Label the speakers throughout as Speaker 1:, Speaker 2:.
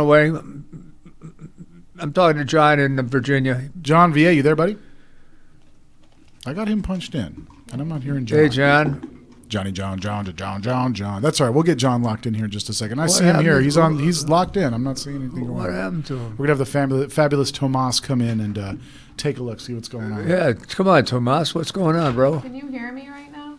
Speaker 1: away. I'm talking to John in Virginia.
Speaker 2: John VA, you there, buddy? I got him punched in, and I'm not hearing John.
Speaker 1: Hey, John.
Speaker 2: Johnny, John. That's all right. We'll get John locked in here in just a second. I see him here. He's locked in. I'm not seeing anything going on.
Speaker 1: What happened to him?
Speaker 2: We're going to have the fabulous Tomas come in and take a look, see what's going on.
Speaker 1: Yeah, come on, Tomas. What's going on, bro?
Speaker 3: Can you hear me right now?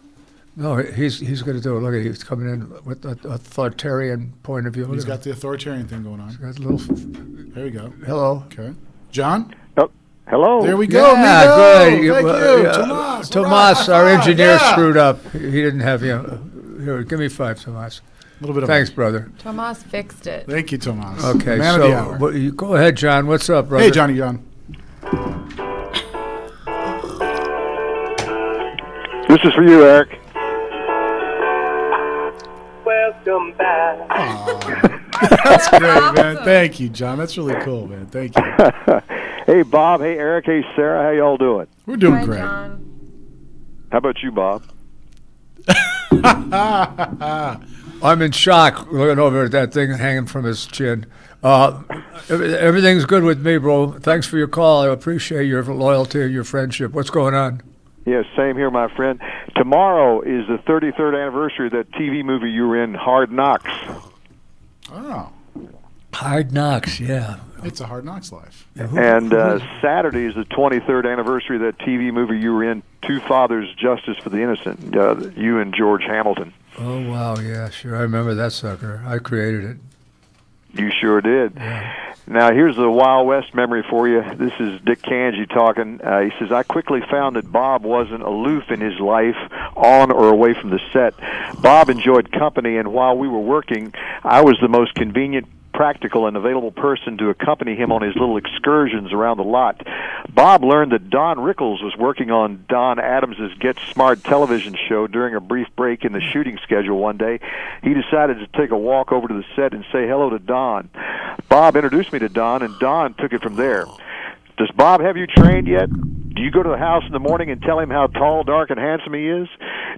Speaker 1: No, he's going to do it. Look at he's coming in with an authoritarian point of view.
Speaker 2: He's got the authoritarian thing going on.
Speaker 1: He's got a little.
Speaker 2: There we go.
Speaker 1: Hello.
Speaker 2: Okay. John?
Speaker 4: Hello.
Speaker 2: There we go.
Speaker 1: Yeah, good.
Speaker 2: Thank you. Tomas.
Speaker 1: Tomas, our engineer screwed up. He didn't have you. Here, give me 5, Tomas.
Speaker 2: A little bit of
Speaker 1: Thanks, brother.
Speaker 3: Tomas fixed it.
Speaker 2: Thank you, Tomas.
Speaker 1: Okay,
Speaker 2: Man of the hour.
Speaker 1: you go ahead, John. What's up, brother?
Speaker 2: Hey, Johnny John.
Speaker 4: This is for you, Eric.
Speaker 5: Welcome back.
Speaker 2: That's great, man. Thank you, John. That's really cool, man. Thank you.
Speaker 4: Hey, Bob. Hey, Eric. Hey, Sarah. How y'all doing?
Speaker 2: We're doing
Speaker 3: Hi,
Speaker 2: great.
Speaker 3: John.
Speaker 4: How about you, Bob?
Speaker 1: I'm in shock looking over at that thing hanging from his chin. Everything's good with me, bro. Thanks for your call. I appreciate your loyalty and your friendship. What's going on?
Speaker 4: Yes, same here, my friend. Tomorrow is the 33rd anniversary of that TV movie you were in, Hard Knocks.
Speaker 2: Oh.
Speaker 1: Hard Knocks, yeah.
Speaker 2: It's a Hard Knocks life.
Speaker 4: And Saturday is the 23rd anniversary of that TV movie you were in, Two Fathers, Justice for the Innocent, you and George Hamilton.
Speaker 1: Oh, wow, yeah, sure. I remember that sucker. I created it.
Speaker 4: You sure did.
Speaker 1: Yeah.
Speaker 4: Now, here's the Wild West memory for you. This is Dick Kanji talking. He says, I quickly found that Bob wasn't aloof in his life, on or away from the set. Bob enjoyed company, and while we were working, I was the most convenient, practical, and available person to accompany him on his little excursions around the lot. Bob learned that Don Rickles was working on Don Adams' Get Smart television show during a brief break in the shooting schedule one day. He decided to take a walk over to the set and say hello to Don. Bob introduced me to Don, and Don took it from there. Does Bob have you trained yet? Do you go to the house in the morning and tell him how tall, dark, and handsome he is?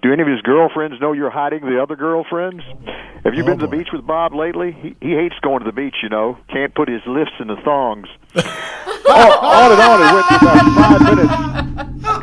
Speaker 4: Do any of his girlfriends know you're hiding the other girlfriends? Have you been to the beach with Bob lately? He hates going to the beach, you know. Can't put his lifts in the thongs. On and on it went for about 5 minutes,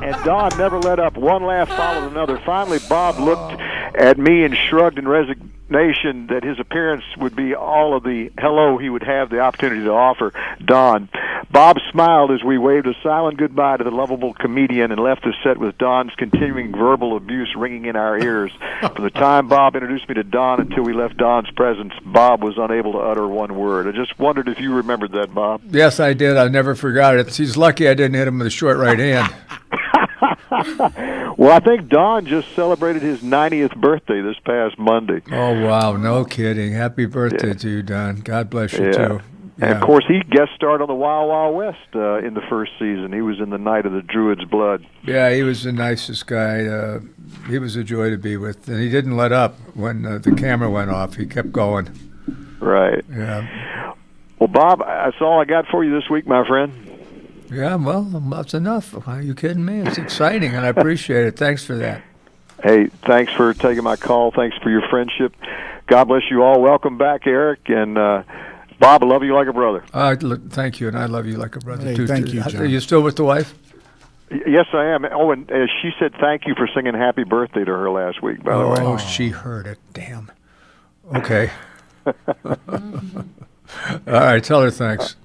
Speaker 4: and Don never let up. One laugh followed another. Finally, Bob looked at me and shrugged in resignation that his appearance would be all of the hello he would have the opportunity to offer Don. Bob smiled as we waved a silent goodbye to the lovable comedian and left the set with Don's continuing verbal abuse ringing in our ears. From the time Bob introduced me to Don until we left Don's presence, Bob was unable to utter one word. I just wondered if you remembered that, Bob.
Speaker 1: Yes, I did. I never forgot it. He's lucky I didn't hit him with a short right hand.
Speaker 4: Well, I think Don just celebrated his 90th birthday this past Monday.
Speaker 1: Oh, wow. No kidding. Happy birthday to you, Don. God bless you, too.
Speaker 4: And, of course, he guest starred on the Wild Wild West in the first season. He was in the Night of the Druid's Blood.
Speaker 1: Yeah, he was the nicest guy. He was a joy to be with. And he didn't let up when the camera went off. He kept going.
Speaker 4: Right.
Speaker 1: Yeah.
Speaker 4: Well, Bob, that's all I got for you this week, my friend.
Speaker 1: Yeah, well, that's enough. Are you kidding me? It's exciting, and I appreciate it. Thanks for that.
Speaker 4: Hey, thanks for taking my call. Thanks for your friendship. God bless you all. Welcome back, Eric. And Bob, I love you like a brother.
Speaker 1: Thank you, and I love you like a brother,
Speaker 2: Hey,
Speaker 1: too.
Speaker 2: thank you, John.
Speaker 1: Are you still with the wife?
Speaker 4: Yes, I am. Oh, and she said thank you for singing happy birthday to her last week, by the way.
Speaker 1: Oh, she heard it. Damn. Okay. All right, tell her thanks.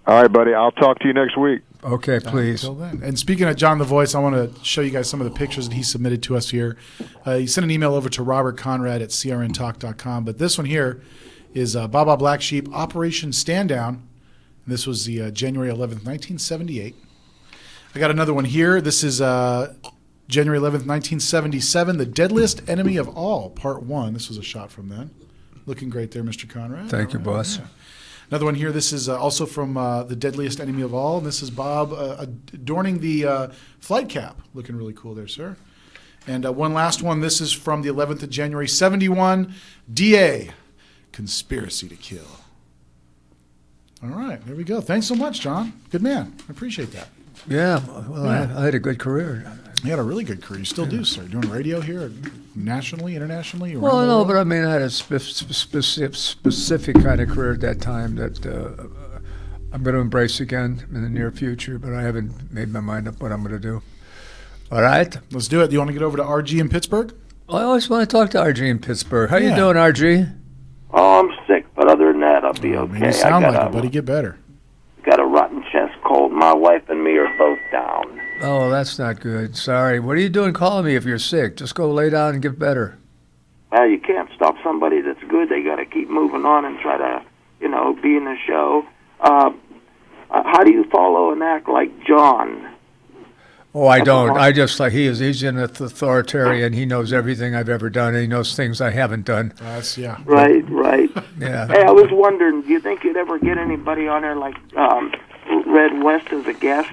Speaker 4: All right, buddy. I'll talk to you next week.
Speaker 1: Okay, please.
Speaker 2: Until then. And speaking of John the Voice, I want to show you guys some of the pictures that he submitted to us here. He sent an email over to Robert Conrad at crntalk.com. But this one here is Baba Black Sheep, Operation Stand Down. And this was the January 11th, 1978. I got another one here. This is January 11th, 1977, The Deadliest Enemy of All, Part 1. This was a shot from then. Looking great there, Mr. Conrad.
Speaker 1: Thank you, boss.
Speaker 2: Yeah. Another one here. This is also from The Deadliest Enemy of All. And this is Bob adorning the flight cap. Looking really cool there, sir. And one last one. This is from the 11th of January, 71. DA, Conspiracy to Kill. All right. There we go. Thanks so much, John. Good man. I appreciate that.
Speaker 1: Yeah, well, I had a good career.
Speaker 2: You had a really good career. You still do, sir. Doing radio here nationally, internationally? around
Speaker 1: Well,
Speaker 2: the
Speaker 1: no,
Speaker 2: world?
Speaker 1: but I mean, I had a specific kind of career at that time that I'm going to embrace again in the near future, but I haven't made my mind up what I'm going to do. All right?
Speaker 2: Let's do it. Do you want to get over to RG in Pittsburgh?
Speaker 1: I always want to talk to RG in Pittsburgh. How you
Speaker 2: Yeah.
Speaker 1: doing, RG?
Speaker 6: Oh, I'm sick, but other than that, I'll be okay.
Speaker 2: Man, you sound
Speaker 6: I
Speaker 2: like
Speaker 6: got
Speaker 2: it, buddy. Get better.
Speaker 6: got a rotten chest cold. My wife and me are both down.
Speaker 1: Oh, that's not good. Sorry. What are you doing calling me if you're sick? Just go lay down and get better.
Speaker 6: Well, you can't stop somebody that's good. They got to keep moving on and try to, be in the show. How do you follow and act like John?
Speaker 1: Oh, I don't. I just like he's an authoritarian. He knows everything I've ever done, and he knows things I haven't done.
Speaker 2: Yeah.
Speaker 6: Right.
Speaker 1: Yeah.
Speaker 6: Hey, I was wondering, do you think you'd ever get anybody on there like Red West as a guest?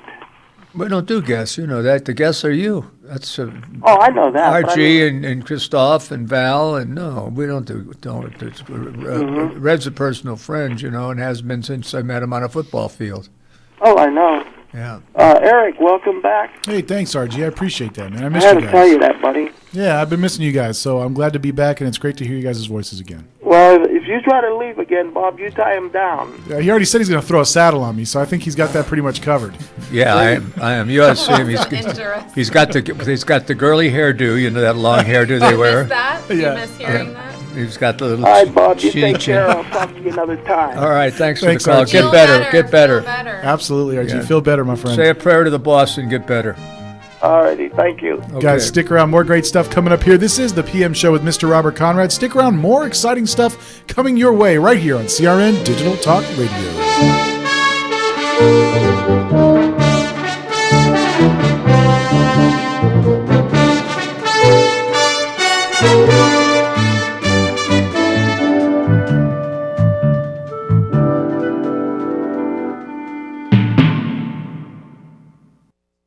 Speaker 1: We don't do guests. You know that. The guests are you. That's
Speaker 6: Oh, I know that. but I
Speaker 1: RG
Speaker 6: mean-
Speaker 1: and Kristoff and Val, and no, we don't do. Red's a personal friend, and has been since I met him on a football field.
Speaker 6: Oh, I know.
Speaker 1: Yeah.
Speaker 6: Eric, welcome back.
Speaker 2: Hey, thanks, RG. I appreciate that, man. I
Speaker 6: I
Speaker 2: miss
Speaker 6: had
Speaker 2: you
Speaker 6: to
Speaker 2: guys.
Speaker 6: tell you that, buddy.
Speaker 2: Yeah, I've been missing you guys, so I'm glad to be back, and it's great to hear you guys' voices again.
Speaker 6: Well, if you try to leave again, Bob, you tie him down.
Speaker 2: Yeah, he already said he's going to throw a saddle on me, so I think he's got that pretty much covered.
Speaker 1: Yeah, I am. You ought to see him.
Speaker 3: Interesting.
Speaker 1: He's got the girly hairdo. That long hairdo they
Speaker 3: You
Speaker 1: wear.
Speaker 3: miss that?
Speaker 2: Yeah.
Speaker 3: You miss hearing that?
Speaker 1: He's got the little.
Speaker 6: All right, Bob, you
Speaker 1: chinny
Speaker 6: take
Speaker 1: chin.
Speaker 6: care. I'll talk to you another time.
Speaker 1: All right, thanks
Speaker 2: Thanks,
Speaker 1: for the call.
Speaker 2: RG.
Speaker 1: Get
Speaker 3: Feel
Speaker 1: better. Get
Speaker 3: Feel
Speaker 1: better.
Speaker 3: better.
Speaker 2: Absolutely, RG.
Speaker 1: Yeah.
Speaker 2: Feel better, my friend.
Speaker 1: Say a prayer to the boss and get better.
Speaker 6: All righty, thank you.
Speaker 1: Okay.
Speaker 2: Guys, stick around. More great stuff coming up here. This is the PM Show with Mr. Robert Conrad. Stick around. More exciting stuff coming your way right here on CRN Digital Talk Radio.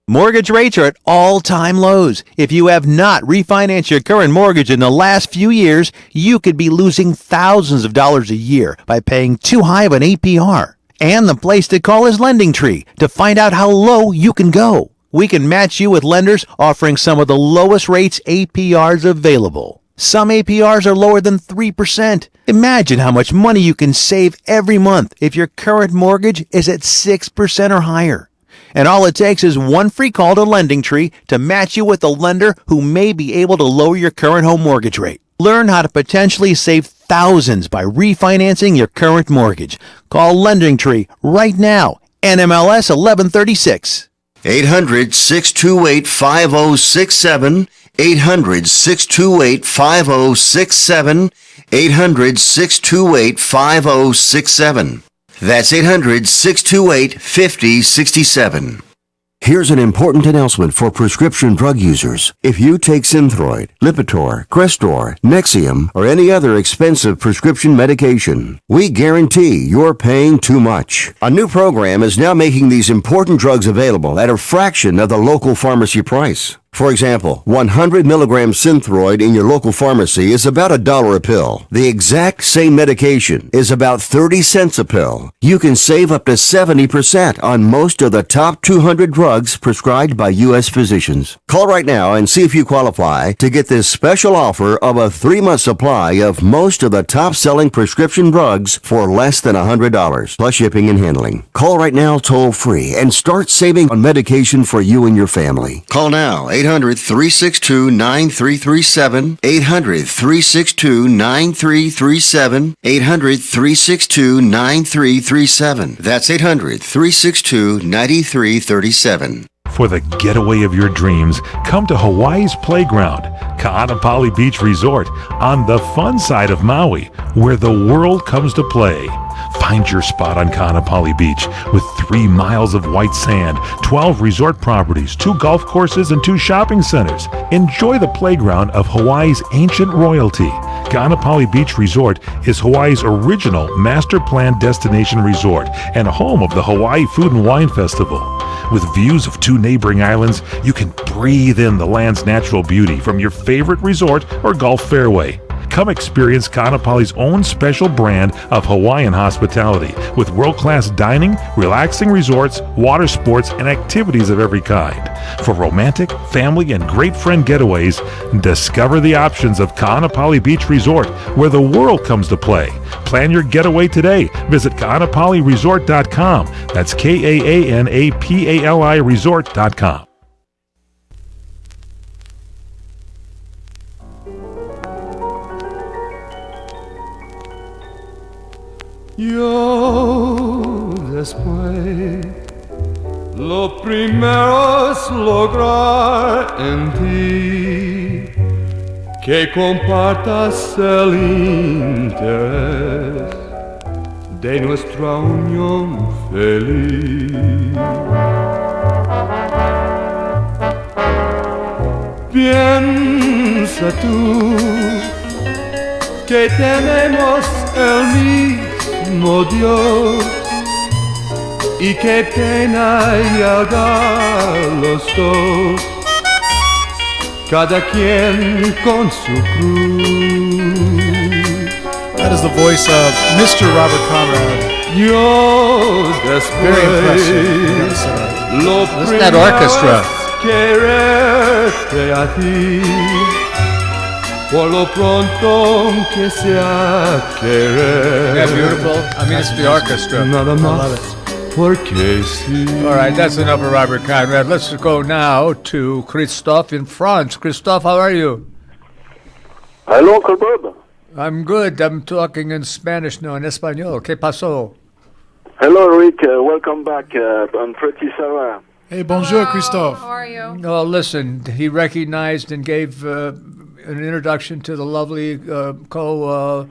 Speaker 7: Mortgage rates are at all-time lows. If you have not refinanced your current mortgage in the last few years, you could be losing thousands of dollars a year by paying too high of an APR. And the place to call is LendingTree to find out how low you can go. We can match you with lenders offering some of the lowest rates APRs available. Some APRs are lower than 3%. Imagine how much money you can save every month if your current mortgage is at 6% or higher. And all it takes is one free call to LendingTree to match you with a lender who may be able to lower your current home mortgage rate. Learn how to potentially save thousands by refinancing your current mortgage. Call LendingTree right now. NMLS 1136.
Speaker 8: 800-628-5067. 800-628-5067. 800-628-5067. That's 800-628-5067. Here's an important announcement for prescription drug users. If you take Synthroid, Lipitor, Crestor, Nexium, or any other expensive prescription medication, we guarantee you're paying too much. A new program is now making these important drugs available at a fraction of the local pharmacy price. For example, 100 milligram Synthroid in your local pharmacy is about $1 a pill. The exact same medication is about 30 cents a pill. You can save up to 70% on most of the top 200 drugs prescribed by U.S. physicians. Call right now and see if you qualify to get this special offer of a 3-month supply of most of the top-selling prescription drugs for less than $100, plus shipping and handling. Call right now toll-free and start saving on medication for you and your family. Call now, 800-362-9337, 800-362-9337, 800-362-9337. That's 800-362-9337.
Speaker 9: For the getaway of your dreams, come to Hawaii's Playground, Ka'anapali Beach Resort, on the fun side of Maui, where the world comes to play. Find your spot on Ka'anapali Beach with 3 miles of white sand, 12 resort properties, 2 golf courses, and 2 shopping centers. Enjoy the playground of Hawaii's ancient royalty. Ka'anapali Beach Resort is Hawaii's original master plan destination resort and home of the Hawaii Food and Wine Festival. With views of 2 neighboring islands, you can breathe in the land's natural beauty from your favorite resort or golf fairway. Come experience Kaanapali's own special brand of Hawaiian hospitality with world-class dining, relaxing resorts, water sports, and activities of every kind. For romantic, family, and great friend getaways, discover the options of Kaanapali Beach Resort, where the world comes to play. Plan your getaway today. Visit KaanapaliResort.com. That's KAANAPALI Resort.com.
Speaker 10: Yo después lo primero es lograr en ti que compartas el interés de nuestra unión feliz. Piensa tú que tenemos el mismo Dios y qué pena llegar los dos, cada quien con su cruz.
Speaker 2: That is the voice of Mr. Robert Conrad.
Speaker 10: Yo
Speaker 2: Very impressive.
Speaker 10: después
Speaker 2: Yes,
Speaker 10: lo
Speaker 1: Listen to that orchestra.
Speaker 10: quererte a ti, por lo pronto que sea querer.
Speaker 1: Yeah, beautiful. I mean, it's the orchestra.
Speaker 10: Nada
Speaker 2: I
Speaker 10: más
Speaker 2: love it.
Speaker 10: porque sí.
Speaker 1: All right, that's enough of Robert Conrad. Let's go now to Kristoff in France. Kristoff, how are you?
Speaker 6: Hello, Uncle Bob.
Speaker 1: I'm good. I'm talking in Spanish now, in Espanol. ¿Qué pasó?
Speaker 6: Hello, Rick. Welcome back. I'm pretty Sarah.
Speaker 2: Hey, bonjour,
Speaker 3: Hello,
Speaker 2: Kristoff.
Speaker 3: How are you?
Speaker 1: No, listen, he recognized and gave an introduction to the lovely co-host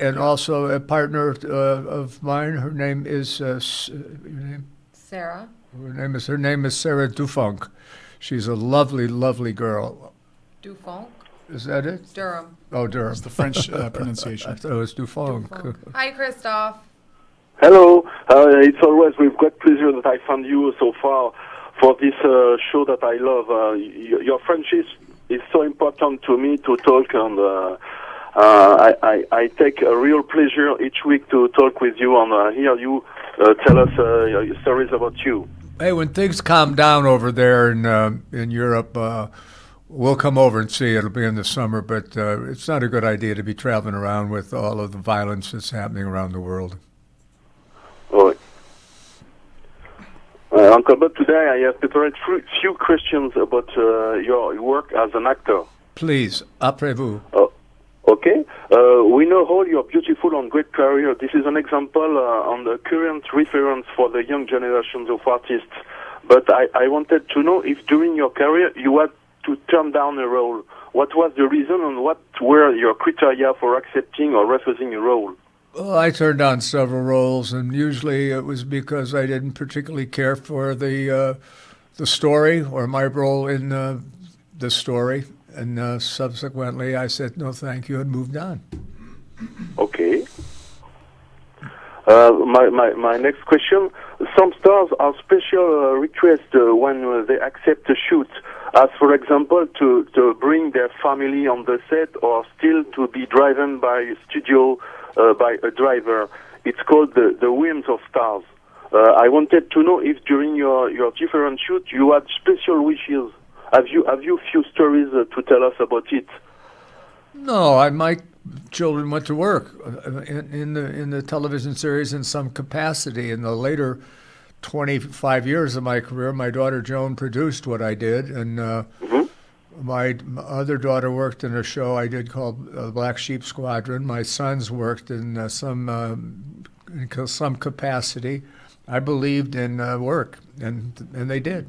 Speaker 1: and also a partner of mine. Her name is
Speaker 3: Sarah.
Speaker 1: her name is Sarah Dufunk. She's a lovely, lovely girl.
Speaker 3: Dufunk.
Speaker 1: Is that it?
Speaker 3: Durham.
Speaker 1: Oh, Durham.
Speaker 2: It's the French
Speaker 1: I
Speaker 2: pronunciation.
Speaker 1: thought it was Dufunk.
Speaker 3: Hi, Kristoff.
Speaker 6: Hello. It's always with great pleasure that I found you so far for this show that I love. Your friendship is so important to me to talk, and I take a real pleasure each week to talk with you and hear you tell us stories about you.
Speaker 1: Hey, when things calm down over there in Europe, we'll come over and see. It'll be in the summer, but it's not a good idea to be traveling around with all of the violence that's happening around the world.
Speaker 6: Oh. Uncle Bob, today I have prepared few questions about your work as an actor.
Speaker 1: Please, après vous.
Speaker 6: Okay. We know all your beautiful and great career. This is an example on the current reference for the young generations of artists. But I wanted to know if during your career you had to turn down a role. What was the reason and what were your criteria for accepting or refusing a role?
Speaker 1: Well, I turned down several roles, and usually it was because I didn't particularly care for the story or my role in the story. And subsequently, I said no, thank you, and moved on.
Speaker 6: Okay. My next question: some stars are special requests when they accept a shoot, as for example to bring their family on the set, or still to be driven by studio by a driver. It's called the whims of stars. I wanted to know if during your different shoots you had special wishes. Have you few stories to tell us about it?
Speaker 1: No, my children went to work in the television series in some capacity. In the later 25 years of my career, my daughter Joan produced what I did, and my other daughter worked in a show I did called Black Sheep Squadron. My sons worked in some capacity. I believed in work, and they did.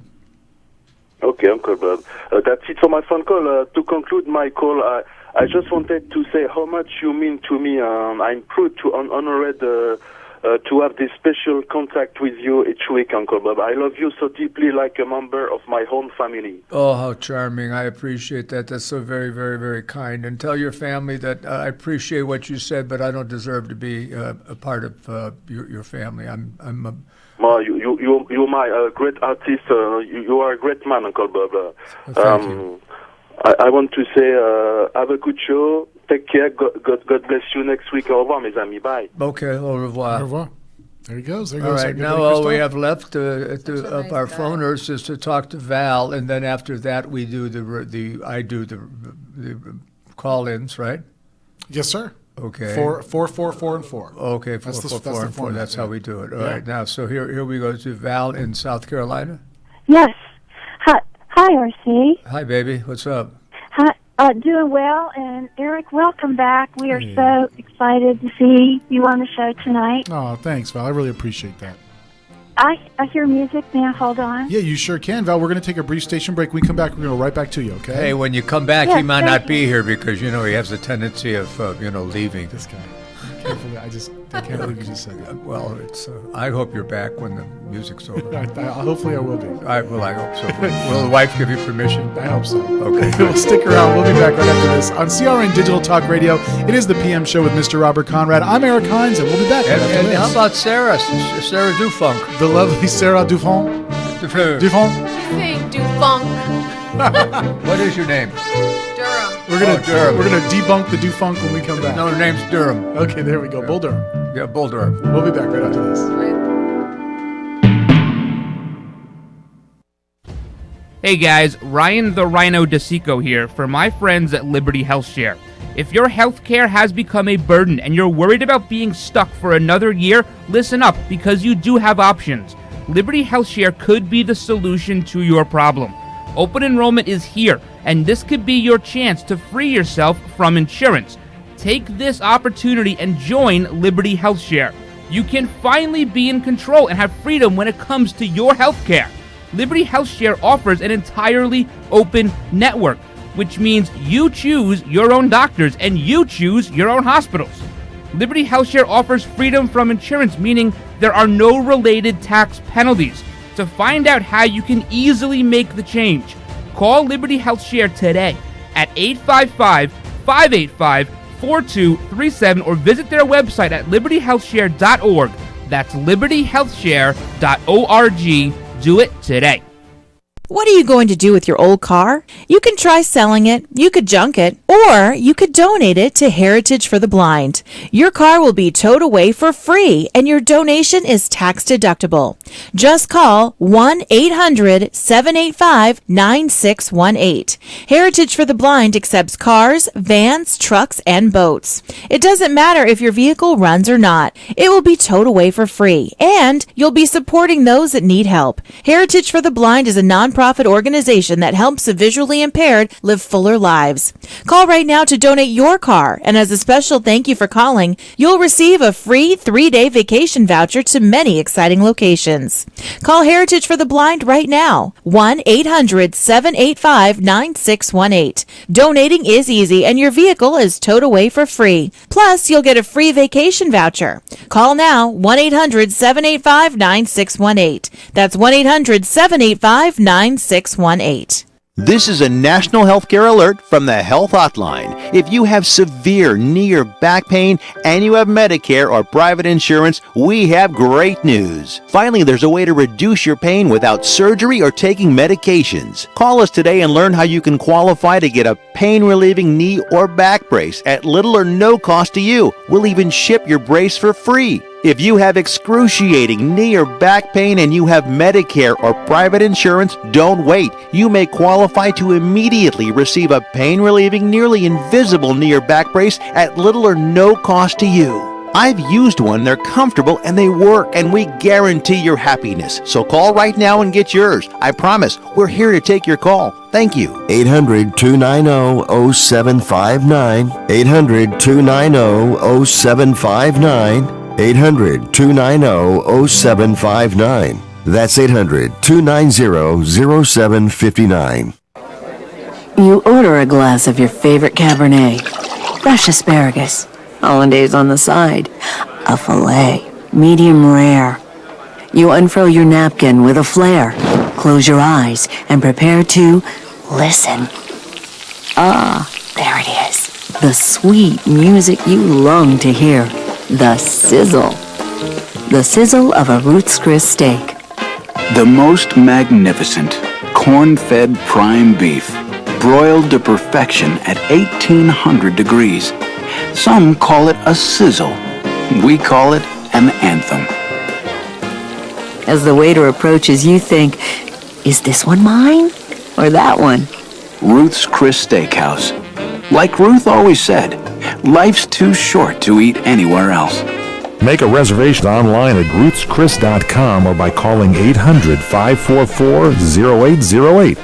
Speaker 6: Okay, Uncle Bob. That's it for my phone call. To conclude my call, I just wanted to say how much you mean to me. I'm proud to honored to have this special contact with you each week, Uncle Bob. I love you so deeply, like a member of my own family.
Speaker 1: Oh, how charming. I appreciate that. That's so very, very, very kind. And tell your family that I appreciate what you said, but I don't deserve to be a part of your family.
Speaker 6: Well, you're my great artist. You are a great man, Uncle Bob.
Speaker 1: Thank you.
Speaker 6: I want to say have a good show. Take care. God bless you next week. Au revoir, mes amis. Bye.
Speaker 1: Okay, au revoir.
Speaker 2: Au revoir. There he goes. There he
Speaker 1: All
Speaker 2: goes.
Speaker 1: right,
Speaker 2: Good
Speaker 1: now
Speaker 2: buddy,
Speaker 1: all we
Speaker 2: Kristoff.
Speaker 1: have left of
Speaker 3: nice
Speaker 1: our
Speaker 3: guy.
Speaker 1: phoners is to talk to Val, and then after that we do I do the call-ins, right?
Speaker 2: Yes, sir.
Speaker 1: Okay.
Speaker 2: 4, 4, 4, 4, and 4.
Speaker 1: Okay,
Speaker 2: That's the
Speaker 1: 4, 4, 4, and 4.
Speaker 2: format,
Speaker 1: That's
Speaker 2: yeah.
Speaker 1: how we do it. All
Speaker 2: Yeah.
Speaker 1: right, now, so here we go to Val in South Carolina.
Speaker 11: Yes. Hi, RC.
Speaker 1: Hi, baby. What's up?
Speaker 11: Hi, doing well. And Eric, welcome back. We are so excited to see you on the show tonight.
Speaker 2: Oh, thanks, Val. I really appreciate that.
Speaker 11: I hear music now. Hold on.
Speaker 2: Yeah, you sure can, Val. We're going to take a brief station break. When we come back, we're going to go right back to you, okay?
Speaker 1: Hey, when you come back,
Speaker 11: Yeah,
Speaker 1: he might
Speaker 11: thank
Speaker 1: not be here because, he has a tendency of, leaving.
Speaker 2: This guy. I can't believe, I can't believe you just said that.
Speaker 1: Well, I hope you're back when the music's over.
Speaker 2: Hopefully I will be.
Speaker 1: I hope so. Will the wife give you permission?
Speaker 2: I hope so.
Speaker 1: Okay.
Speaker 2: We'll stick around. We'll be back right after this on CRN Digital Talk Radio. It is the PM show with Mr. Robert Conrad. I'm Eric Hines, and we'll be back right after
Speaker 1: And
Speaker 2: this.
Speaker 1: how about Sarah? Sarah Dufunk.
Speaker 2: The lovely Sarah Dufont. Dufont?
Speaker 3: You saying do funk.
Speaker 1: What is your name?
Speaker 3: Durham.
Speaker 2: We're gonna
Speaker 1: Durham.
Speaker 2: We're gonna debunk the Dufunk when we come back.
Speaker 1: No, her name's Durham.
Speaker 2: Okay, there we go. Bull Durham.
Speaker 1: Yeah, Bull Durham.
Speaker 2: We'll be back right after this.
Speaker 12: Hey guys, Ryan the Rhino DeSico here for my friends at Liberty Health Share. If your healthcare has become a burden and you're worried about being stuck for another year, listen up because you do have options. Liberty Health Share could be the solution to your problem. Open enrollment is here, and this could be your chance to free yourself from insurance. Take this opportunity and join Liberty Health Share. You can finally be in control and have freedom when it comes to your healthcare. Liberty Health Share offers an entirely open network, which means you choose your own doctors and you choose your own hospitals. Liberty Health Share offers freedom from insurance, meaning there are no related tax penalties. To find out how you can easily make the change, call Liberty Health Share today at 855-585-4237 or visit their website at libertyhealthshare.org. That's libertyhealthshare.org. Do it today.
Speaker 13: What are you going to do with your old car? You can try selling it, you could junk it, or you could donate it to Heritage for the Blind. Your car will be towed away for free, and your donation is tax deductible. Just call 1-800-785-9618. Heritage for the Blind accepts cars, vans, trucks, and boats. It doesn't matter if your vehicle runs or not. It will be towed away for free, and you'll be supporting those that need help. Heritage for the Blind is a nonprofit organization that helps the visually impaired live fuller lives. Call right now to donate your car, and as a special thank you for calling, you'll receive a free 3-day vacation voucher to many exciting locations. Call Heritage for the Blind right now, 1-800-785-9618. Donating is easy, and your vehicle is towed away for free. Plus, you'll get a free vacation voucher. Call now, 1-800-785-9618. That's 1-800-785-9618.
Speaker 7: This is a national healthcare alert from the Health Hotline. If you have severe knee or back pain and you have Medicare or private insurance, we have great news. Finally, there's a way to reduce your pain without surgery or taking medications. Call us today and learn how you can qualify to get a pain-relieving knee or back brace at little or no cost to you. We'll even ship your brace for free. If you have excruciating knee or back pain and you have Medicare or private insurance, don't wait. You may qualify to immediately receive a pain-relieving, nearly invisible knee or back brace at little or no cost to you. I've used one, they're comfortable, and they work, and we guarantee your happiness. So call right now and get yours. I promise, we're here to take your call. Thank you.
Speaker 8: 800-290-0759. 800-290-0759. 800-290-0759. That's 800-290-0759.
Speaker 14: You order a glass of your favorite Cabernet, fresh asparagus, hollandaise on the side, a filet, medium rare. You unfurl your napkin with a flair, close your eyes, and prepare to listen. Ah, there it is. The sweet music you long to hear. The sizzle. The sizzle of a Ruth's Chris steak.
Speaker 15: The most magnificent corn-fed prime beef. broiled to perfection at 1800 degrees. Some call it a sizzle. We call it an anthem.
Speaker 14: As the waiter approaches, you think, is this one mine or that one?
Speaker 15: Ruth's Chris Steakhouse. Like Ruth always said, life's too short to eat anywhere else.
Speaker 9: Make a reservation online at ruthschris.com or by calling 800-544-0808.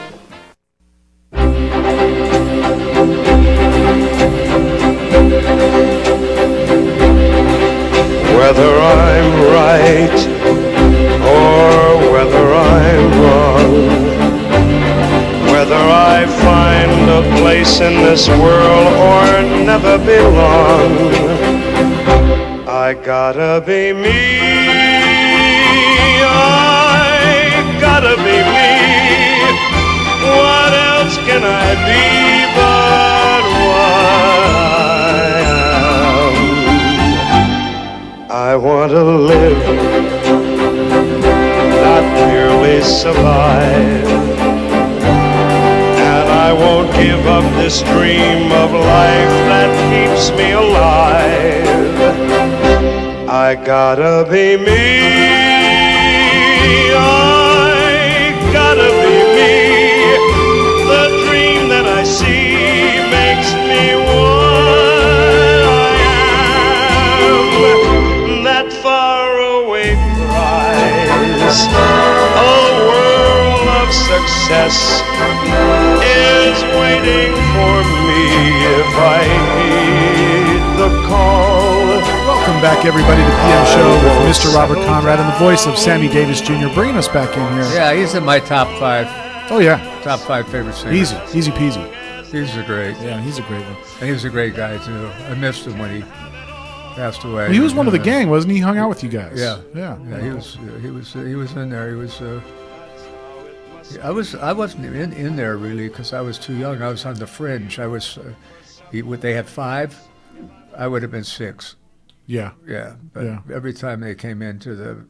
Speaker 10: Whether I'm right or whether I'm wrong, whether I find a place in this world or never belong, I gotta be me. I gotta be me. What else can I be but what I am? I want to live, not merely survive. And I won't give up this dream of life that keeps me alive. I gotta be me. I gotta be me. The dream that I see makes me what I am. That faraway prize, a world of success, is waiting for me if I heed the call.
Speaker 2: Welcome back, everybody, to PM Show with Mr. Robert Conrad and the voice of Sammy Davis Jr. bringing us back in here.
Speaker 1: Yeah, he's in my top 5.
Speaker 2: Oh, yeah.
Speaker 1: Top 5 favorite singers.
Speaker 2: Easy peasy.
Speaker 1: He's a great.
Speaker 2: Yeah, he's a great one.
Speaker 1: And he was a great guy, too. I missed him when he passed away.
Speaker 2: Well, he was one of the gang, wasn't he? He hung out with you guys.
Speaker 1: Yeah.
Speaker 2: Yeah.
Speaker 1: He was in there. He was. I wasn't in there really because I was too young. I was on the fringe. I was. They had 5. I would have been 6.
Speaker 2: Yeah.
Speaker 1: Yeah. But every time they came into the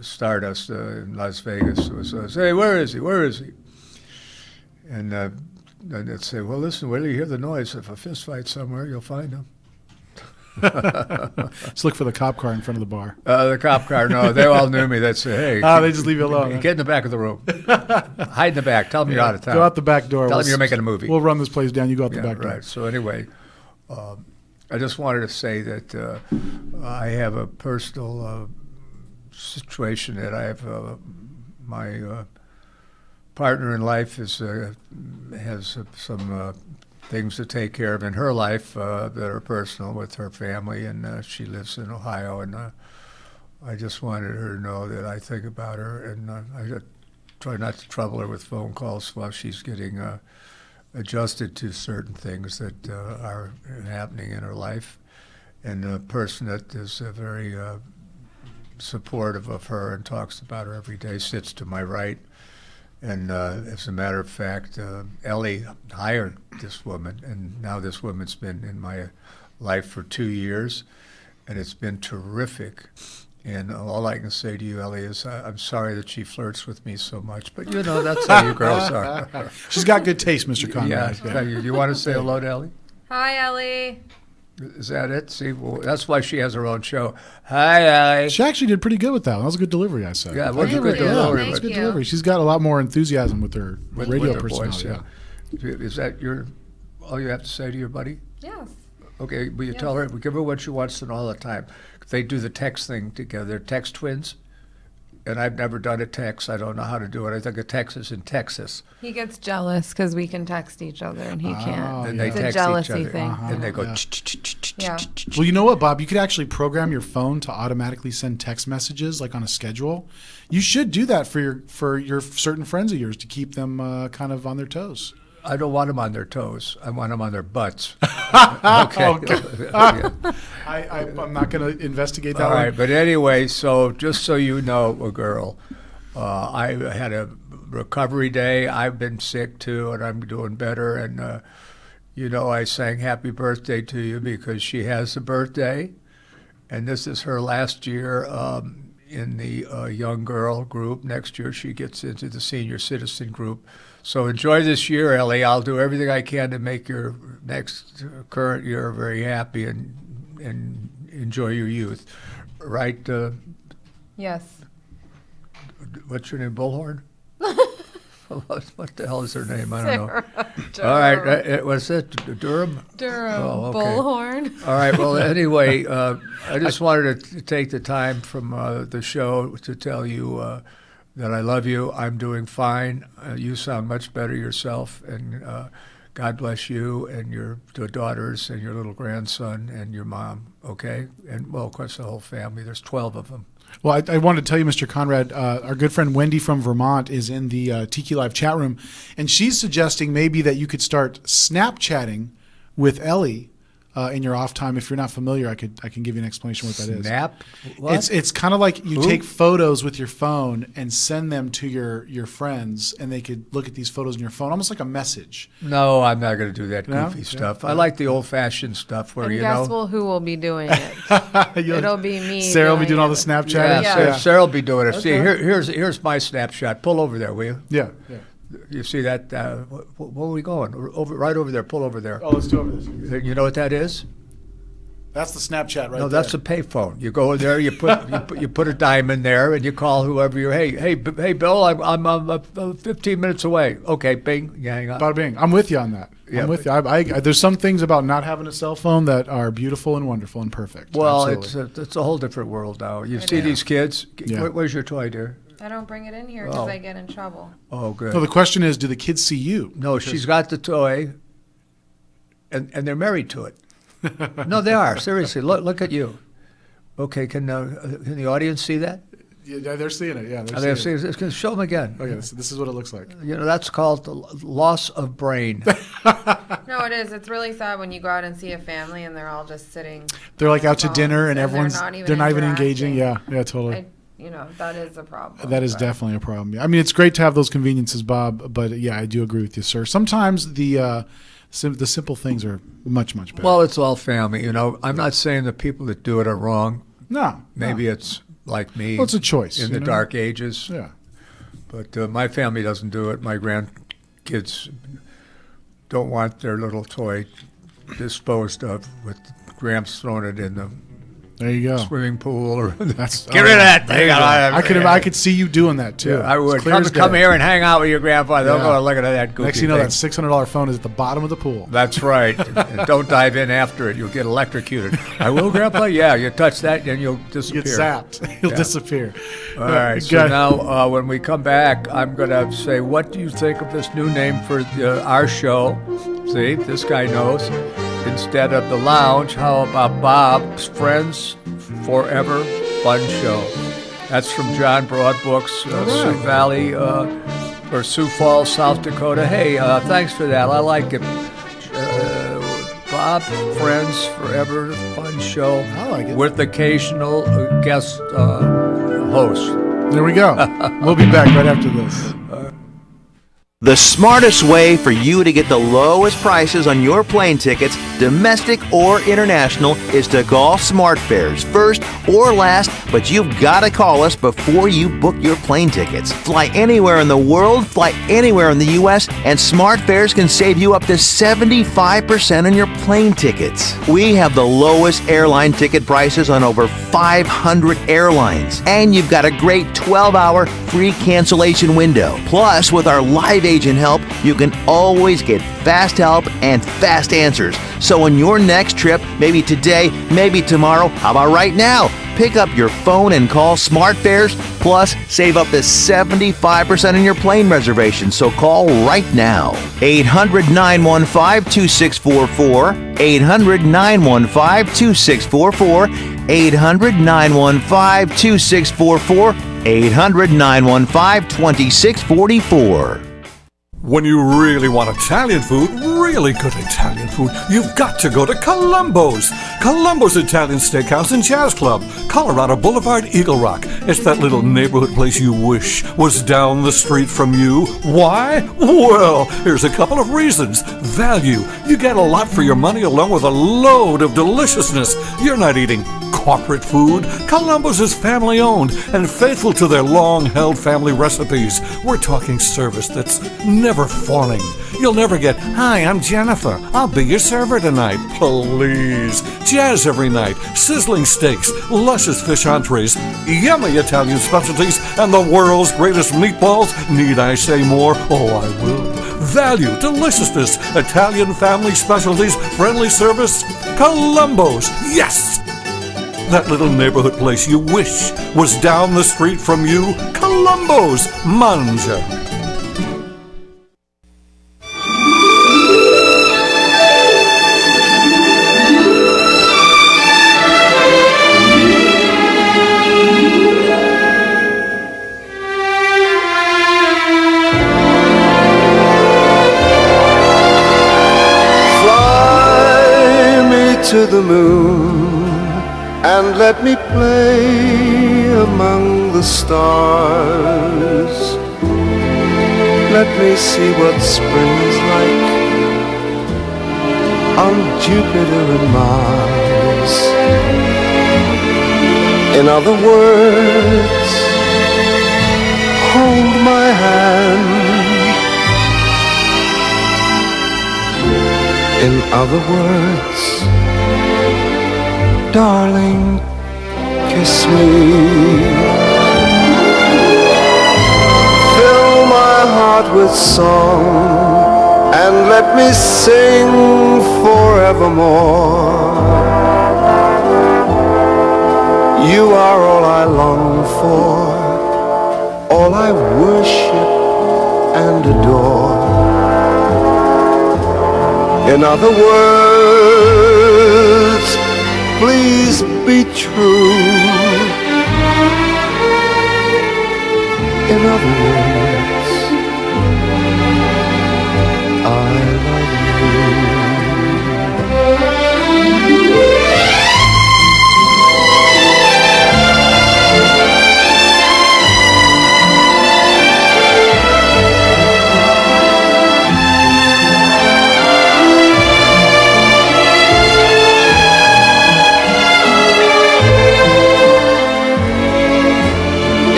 Speaker 1: Stardust in Las Vegas, it was, hey, where is he? Where is he? And they'd say, well, listen, where do you hear the noise? If a fist fight somewhere, you'll find him.
Speaker 2: Just look for the cop car in front of the bar.
Speaker 1: The cop car, no, they all knew me. They'd say, hey.
Speaker 2: They just leave you alone.
Speaker 1: Get in the back of the room. Hide in the back. Tell them you're out of town.
Speaker 2: Go out the back door.
Speaker 1: Tell them you're making a movie.
Speaker 2: We'll run this place down. You go out the back door.
Speaker 1: Right. So anyway, I just wanted to say that I have a personal situation that I have. My partner in life has some things to take care of in her life that are personal with her family, and she lives in Ohio, and I just wanted her to know that I think about her, and I try not to trouble her with phone calls while she's getting adjusted to certain things that are happening in her life. And a person that is very supportive of her and talks about her every day sits to my right. And as a matter of fact, Ellie hired this woman, and now this woman's been in my life for 2 years, and it's been terrific. And all I can say to you, Ellie, is I'm sorry that she flirts with me so much, but you know, that's how you girls are.
Speaker 2: She's got good taste, Mr. Conrad.
Speaker 1: Yeah. You want to say hello to Ellie?
Speaker 3: Hi, Ellie.
Speaker 1: Is that it? See, well, that's why she has her own show. Hi, Ellie.
Speaker 2: She actually did pretty good with that one. That was a good delivery, I said.
Speaker 1: Yeah, it was a good delivery.
Speaker 2: It was a good delivery. She's got a lot more enthusiasm with her radio
Speaker 1: her
Speaker 2: personality.
Speaker 1: voice, yeah. Is that all you have to say to your buddy?
Speaker 3: Yes.
Speaker 1: Okay, will you tell her, give her what she wants to know all the time. They do the text thing together. They're text twins, and I've never done a text. I don't know how to do it. I think a text is in Texas.
Speaker 3: He gets jealous because we can text each other and he can't.
Speaker 1: And they
Speaker 3: it's
Speaker 1: text
Speaker 3: a jealousy
Speaker 1: each other,
Speaker 3: thing.
Speaker 1: and they go.
Speaker 3: Yeah.
Speaker 2: Well, you know what, Bob? You could actually program your phone to automatically send text messages, like on a schedule. You should do that for your certain friends of yours to keep them kind of on their toes.
Speaker 1: I don't want them on their toes. I want them on their butts.
Speaker 2: Okay. I'm not going to investigate that
Speaker 1: All
Speaker 2: one.
Speaker 1: right, but anyway, so just so you know, a girl, I had a recovery day. I've been sick too, and I'm doing better. And I sang "Happy Birthday" to you because she has a birthday, and this is her last year in the young girl group. Next year she gets into the senior citizen group. So enjoy this year, Ellie. I'll do everything I can to make your next current year very happy and enjoy your youth. Right?
Speaker 3: Yes.
Speaker 1: What's your name? Bullhorn? What the hell is her name? I don't know. All right. Was it Durham?
Speaker 3: Durham.
Speaker 1: Oh, okay.
Speaker 3: Bullhorn.
Speaker 1: All right. Well, anyway, I just wanted to take the time from the show to tell you that I love you. I'm doing fine. You sound much better yourself. And God bless you and your daughters and your little grandson and your mom, okay? And, well, of course, the whole family. There's 12 of them.
Speaker 2: Well, I wanted to tell you, Mr. Conrad, our good friend Wendy from Vermont is in the Tiki Live chat room, and she's suggesting maybe that you could start Snapchatting with Ellie in your off time. If you're not familiar, I can give you an explanation what that is.
Speaker 1: Snap? What?
Speaker 2: It's kind of like you take photos with your phone and send them to your friends, and they could look at these photos in your phone, almost like a message.
Speaker 1: No, I'm not going to do that
Speaker 2: No?
Speaker 1: goofy stuff.
Speaker 2: Yeah.
Speaker 1: I like the old-fashioned stuff where,
Speaker 3: And
Speaker 1: you
Speaker 3: guess
Speaker 1: know.
Speaker 3: who will be doing it? It'll be me.
Speaker 2: Sarah will be doing all the Snapchatting.
Speaker 1: Yeah, Sarah will be doing it. See,
Speaker 2: Okay.
Speaker 1: here's my snapshot. Pull over there, will you?
Speaker 2: Yeah.
Speaker 1: You see that? Where are we going? Right over there. Pull over there.
Speaker 2: Oh, let's do over this.
Speaker 1: You know what that is?
Speaker 2: That's the Snapchat right
Speaker 1: No,
Speaker 2: there.
Speaker 1: that's a payphone. You go there, you put a dime in there, and you call whoever you're. Hey, Bill, I'm 15 minutes away. Okay, bing, you hang up.
Speaker 2: Bada bing. I'm with you on that.
Speaker 1: Yeah,
Speaker 2: I'm with you. I there's some things about not having a cell phone that are beautiful and wonderful and perfect.
Speaker 1: Well,
Speaker 2: Absolutely.
Speaker 1: it's a whole different world now. You
Speaker 3: It
Speaker 1: see
Speaker 3: is.
Speaker 1: these kids.
Speaker 2: Yeah.
Speaker 1: Where's your toy, dear?
Speaker 3: I don't bring it in here because
Speaker 1: Oh.
Speaker 3: I get in trouble.
Speaker 1: Oh, good.
Speaker 2: No, the question is, do the kids see you?
Speaker 1: No, she's got the toy, and they're married to it. No, they are. Seriously, look at you. Okay, can the audience see that?
Speaker 2: Yeah, they're seeing it. Yeah,
Speaker 1: They're seeing it. Show them again.
Speaker 2: Okay, this is what it looks like.
Speaker 1: You know, that's called the loss of brain.
Speaker 3: No, it is. It's really sad when you go out and see a family and they're all just sitting.
Speaker 2: They're like
Speaker 3: on
Speaker 2: out to
Speaker 3: phones
Speaker 2: dinner and
Speaker 3: they're
Speaker 2: everyone's
Speaker 3: not
Speaker 2: even engaging.
Speaker 3: interacting.
Speaker 2: Yeah, totally.
Speaker 3: That is a problem.
Speaker 2: That is definitely a problem. I mean, it's great to have those conveniences, Bob, but yeah, I do agree with you, sir. Sometimes the simple things are much better.
Speaker 1: Well, it's all family. You know, I'm not saying the people that do it are wrong.
Speaker 2: No.
Speaker 1: Maybe it's like me.
Speaker 2: Well, it's a choice.
Speaker 1: In the dark ages.
Speaker 2: Yeah.
Speaker 1: But my family doesn't do it. My grandkids don't want their little toy disposed of with Gramps throwing it in the
Speaker 2: There you go.
Speaker 1: swimming pool or
Speaker 2: That's
Speaker 1: get rid of that
Speaker 2: there
Speaker 1: thing.
Speaker 2: you go. I could see you doing that too.
Speaker 1: Yeah, I would.
Speaker 2: It's clear as
Speaker 1: Come
Speaker 2: day.
Speaker 1: here and hang out with your grandfather.
Speaker 2: Yeah.
Speaker 1: Don't go looking at that goofy
Speaker 2: Next thing you know,
Speaker 1: thing.
Speaker 2: that $600 phone is at the bottom of the pool.
Speaker 1: That's right. And don't dive in after it. You'll get electrocuted. I will, Grandpa? Yeah, you touch that and you'll disappear.
Speaker 2: You get zapped. You'll disappear.
Speaker 1: All right. So now when we come back, I'm going to say, what do you think of this new name for our show? See, this guy knows. Instead of The Lounge, how about Bob's Friends Forever Fun Show? That's from John Broadbooks, Sioux Valley, or Sioux Falls, South Dakota. Hey, thanks for that. I like it. Bob Friends Forever Fun Show.
Speaker 2: I like it.
Speaker 1: With occasional guest host.
Speaker 2: There we go. We'll be back right after this.
Speaker 7: The smartest way for you to get the lowest prices on your plane tickets, domestic or international, is to call SmartFares first or last, but you've got to call us before you book your plane tickets. Fly anywhere in the world, fly anywhere in the U.S., and SmartFares can save you up to 75% on your plane tickets. We have the lowest airline ticket prices on over 500 airlines, and you've got a great 12-hour free cancellation window. Plus, with our live agent help, you can always get fast help and fast answers. So on your next trip, maybe today, maybe tomorrow, how about right now? Pick up your phone and call SmartFares, plus save up to 75% on your plane reservation. So call right now. 800-915-2644, 800-915-2644, 800-915-2644, 800-915-2644.
Speaker 16: When you really want Italian food, really good Italian food, you've got to go to Columbo's. Columbo's Italian Steakhouse and Jazz Club, Colorado Boulevard, Eagle Rock. It's that little neighborhood place you wish was down the street from you. Why? Well, here's a couple of reasons. Value. You get a lot for your money along with a load of deliciousness. You're not eating corporate food. Columbo's is family owned and faithful to their long-held family recipes. We're talking service that's never fawning. You'll never get, "Hi, I'm Jennifer. I'll be your server tonight." Please. Jazz every night. Sizzling steaks, luscious fish entrees, yummy Italian specialties, and the world's greatest meatballs. Need I say more? Oh, I will. Value, deliciousness, Italian family specialties, friendly service. Columbo's. Yes! That little neighborhood place you wish was down the street from you. Columbo's. Mangia.
Speaker 17: Fly me to the moon and let me play among the stars. Let me see what spring is like on Jupiter and Mars. In other words, hold my hand. In other words, darling, kiss me. Fill my heart with song and let me sing forevermore. You are all I long for, all I worship and adore. In other words, please be true. In other words, I love you.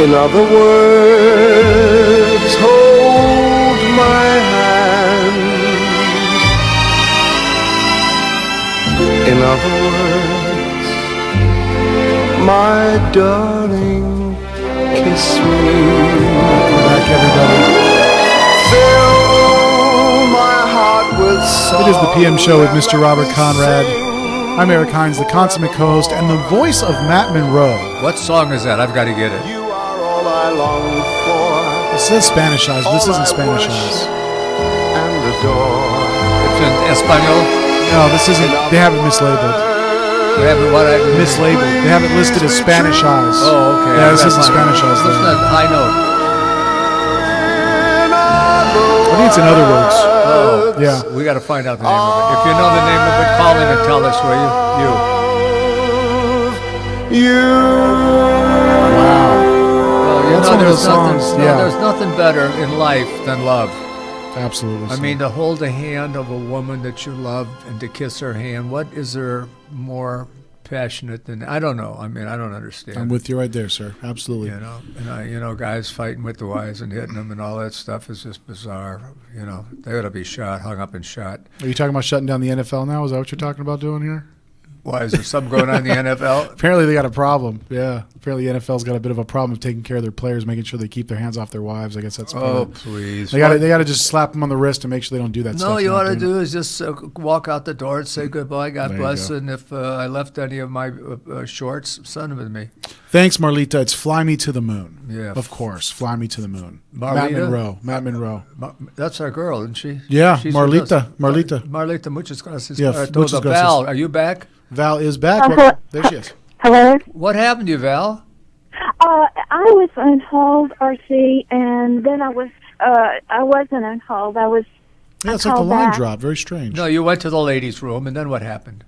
Speaker 17: In other words, hold my hand. In other words, my darling, kiss me.
Speaker 2: Welcome back, everybody.
Speaker 17: Fill my heart with song.
Speaker 2: It is the PM show with Mr. Robert Conrad. I'm Eric Hines, the consummate co-host and the voice of Matt Monroe.
Speaker 1: What song is that? I've got to get it.
Speaker 2: It says Spanish Eyes, but this isn't Spanish Eyes.
Speaker 1: It's in Espanol?
Speaker 2: No, this isn't. They have it mislabeled.
Speaker 1: They have it what?
Speaker 2: Mislabeled. They have it listed as Spanish Eyes.
Speaker 1: Oh, okay.
Speaker 2: Yeah, this isn't Spanish Eyes.
Speaker 1: It's not high note.
Speaker 2: I think it's in other words.
Speaker 1: Oh,
Speaker 2: yeah.
Speaker 1: We got to find out the name of it. If you know the name of it, call in and tell us, will you?
Speaker 2: Wow. That's one of those songs.
Speaker 1: There's nothing better in life than love.
Speaker 2: Absolutely.
Speaker 1: I mean, to hold the hand of a woman that you love and to kiss her hand, what is there more passionate than, I don't know. I mean, I don't understand.
Speaker 2: I'm with you right there, sir. Absolutely.
Speaker 1: You know, guys fighting with the wives and hitting them and all that stuff is just bizarre. You know, they ought to be shot, hung up and shot.
Speaker 2: Are you talking about shutting down the NFL now? Is that what you're talking about doing here?
Speaker 1: Why, is there something going on in the NFL?
Speaker 2: Apparently they got a problem. Yeah. Apparently the NFL's got a bit of a problem of taking care of their players, making sure they keep their hands off their wives. I guess that's part of it.
Speaker 1: Please.
Speaker 2: They got to just slap them on the wrist and make sure they don't do that stuff.
Speaker 1: No, you ought to do is just walk out the door and say goodbye, God bless, and if I left any of my shorts, send them to me.
Speaker 2: Thanks, Marlita. It's Fly Me to the Moon.
Speaker 1: Yeah.
Speaker 2: Of course. Fly Me to the Moon.
Speaker 1: Marlita?
Speaker 2: Matt Monroe.
Speaker 1: That's our girl, isn't she?
Speaker 2: Yeah,
Speaker 1: She's
Speaker 2: Marlita.
Speaker 1: Marlita, muchas gracias.
Speaker 2: Yeah, muchas gracias.
Speaker 1: Val, are you back?
Speaker 2: Val is back. There she is.
Speaker 11: Hello?
Speaker 1: What happened to you, Val?
Speaker 11: I was on hold, RC, and then I wasn't on hold.
Speaker 2: Yeah, it's like the line dropped. Very strange.
Speaker 1: No, you went to the ladies' room, and then what happened?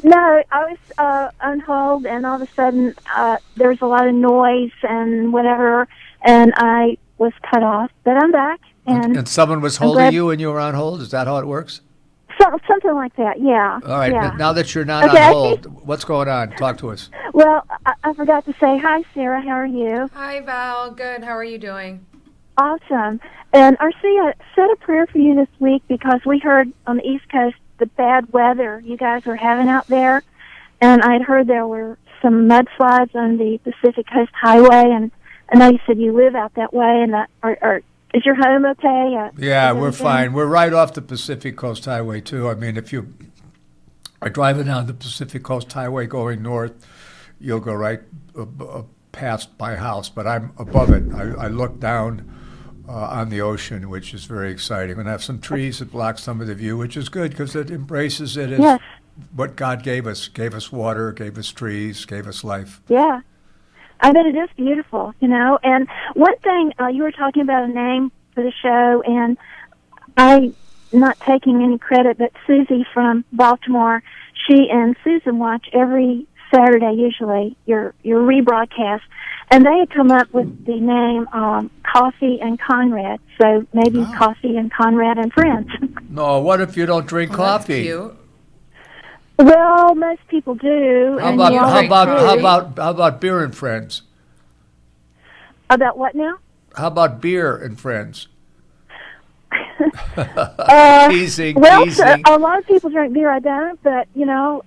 Speaker 11: No, I was on hold, and all of a sudden there was a lot of noise and whatever, and I was cut off. But I'm back,
Speaker 1: And someone was
Speaker 11: I'm
Speaker 1: holding
Speaker 11: glad-
Speaker 1: you when you were on hold? Is that how it works?
Speaker 11: something like that. Yeah.
Speaker 1: All right.
Speaker 11: Yeah.
Speaker 1: Now that you're not
Speaker 11: Okay.
Speaker 1: on hold, what's going on? Talk to us.
Speaker 11: Well, I forgot to say hi, Sarah. How are you?
Speaker 3: Hi, Val. Good. How are you doing?
Speaker 11: Awesome. And RC, I said a prayer for you this week because we heard on the East Coast the bad weather you guys were having out there, and I'd heard there were some mudslides on the Pacific Coast Highway, and I know you said you live out that way, and is your home okay?
Speaker 1: Yeah,
Speaker 11: is
Speaker 1: we're
Speaker 11: everything-
Speaker 1: fine. We're right off the Pacific Coast Highway, too. I mean, if you are driving down the Pacific Coast Highway going north, you'll go right past my house, but I'm above it. I look down on the ocean, which is very exciting. And I have some trees that block some of the view, which is good because it embraces it as
Speaker 11: Yes.
Speaker 1: what God gave us. Gave us water, gave us trees, gave us life.
Speaker 11: Yeah. I bet it is beautiful, you know. And one thing, you were talking about a name for the show, and I'm not taking any credit, but Susie from Baltimore, she and Susan watch every Saturday, usually, your rebroadcast, and they had come up with the name Coffee and Conrad, so maybe Coffee and Conrad and Friends.
Speaker 1: No, what if you don't drink coffee?
Speaker 11: Well, most people do.
Speaker 1: How
Speaker 11: and
Speaker 1: about
Speaker 11: you all do.
Speaker 1: how about beer and friends?
Speaker 11: About what now?
Speaker 1: How about beer and friends? Teasing,
Speaker 11: well,
Speaker 1: teasing.
Speaker 11: a lot of people drink beer. I don't, but you know,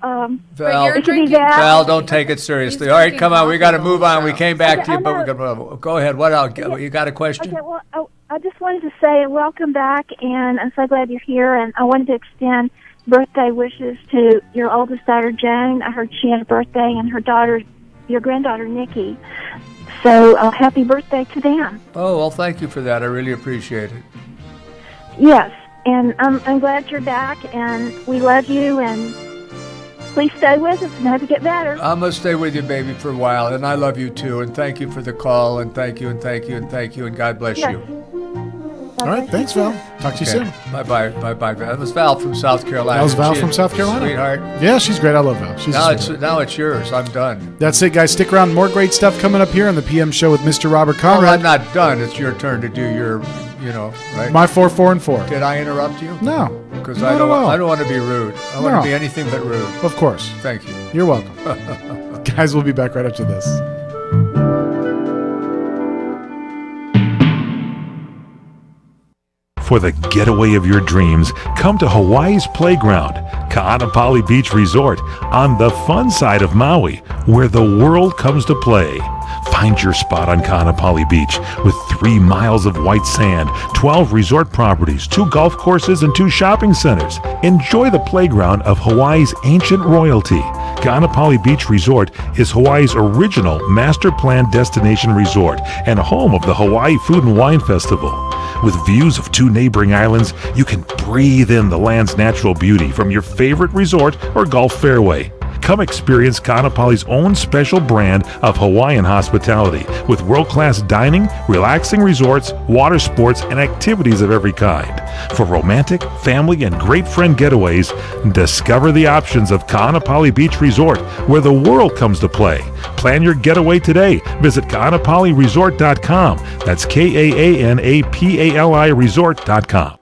Speaker 1: Val,
Speaker 11: it could be that.
Speaker 1: Val, don't take it seriously. All right, come on. We got to move on. We came back to you, but we're gonna go ahead. What else? You got a question?
Speaker 11: Okay, well, I just wanted to say welcome back, and I'm so glad you're here. And I wanted to extend birthday wishes to your oldest daughter, Joan. I heard she had a birthday, and her daughter, your granddaughter, Nikki. So happy birthday to them.
Speaker 1: Oh, well, thank you for that. I really appreciate it.
Speaker 11: Yes, and I'm glad you're back, and we love you, and please stay with us and hope you get better.
Speaker 1: I'm going to stay with you, baby, for a while, and I love you, too, and thank you for the call, and thank you, and thank you, and thank you, and God bless
Speaker 11: Yes.
Speaker 1: you.
Speaker 2: All right, thanks, Val. Talk to you soon.
Speaker 1: Bye-bye. That was Val from South Carolina.
Speaker 2: That was Val
Speaker 1: She
Speaker 2: from
Speaker 1: is
Speaker 2: South Carolina.
Speaker 1: Sweetheart.
Speaker 2: Yeah, she's great. I love Val. She's a sweetheart.
Speaker 1: Now it's yours. I'm done.
Speaker 2: That's it, guys. Stick around. More great stuff coming up here on the PM show with Mr. Robert
Speaker 1: Well,
Speaker 2: Conrad.
Speaker 1: I'm not done. It's your turn to do your, right?
Speaker 2: My 4, 4, and 4.
Speaker 1: Did I interrupt you?
Speaker 2: No.
Speaker 1: Because
Speaker 2: Not
Speaker 1: I
Speaker 2: at all.
Speaker 1: don't want to be rude. I want
Speaker 2: No.
Speaker 1: to be anything but rude.
Speaker 2: Of course.
Speaker 1: Thank you.
Speaker 2: You're welcome. Guys, we'll be back right after this.
Speaker 9: For the getaway of your dreams, come to Hawaii's Playground, Ka'anapali Beach Resort, on the fun side of Maui, where the world comes to play. Find your spot on Ka'anapali Beach with 3 miles of white sand, 12 resort properties, 2 golf courses, and 2 shopping centers. Enjoy the playground of Hawaii's ancient royalty. Ka'anapali Beach Resort is Hawaii's original master plan destination resort and home of the Hawaii Food and Wine Festival. With views of 2 neighboring islands, you can breathe in the land's natural beauty from your favorite resort or golf fairway. Come experience Ka'anapali's own special brand of Hawaiian hospitality with world-class dining, relaxing resorts, water sports, and activities of every kind. For romantic, family, and great friend getaways, discover the options of Ka'anapali Beach Resort, where the world comes to play. Plan your getaway today. Visit Ka'anapaliResort.com. That's KAANAPALI Resort.com.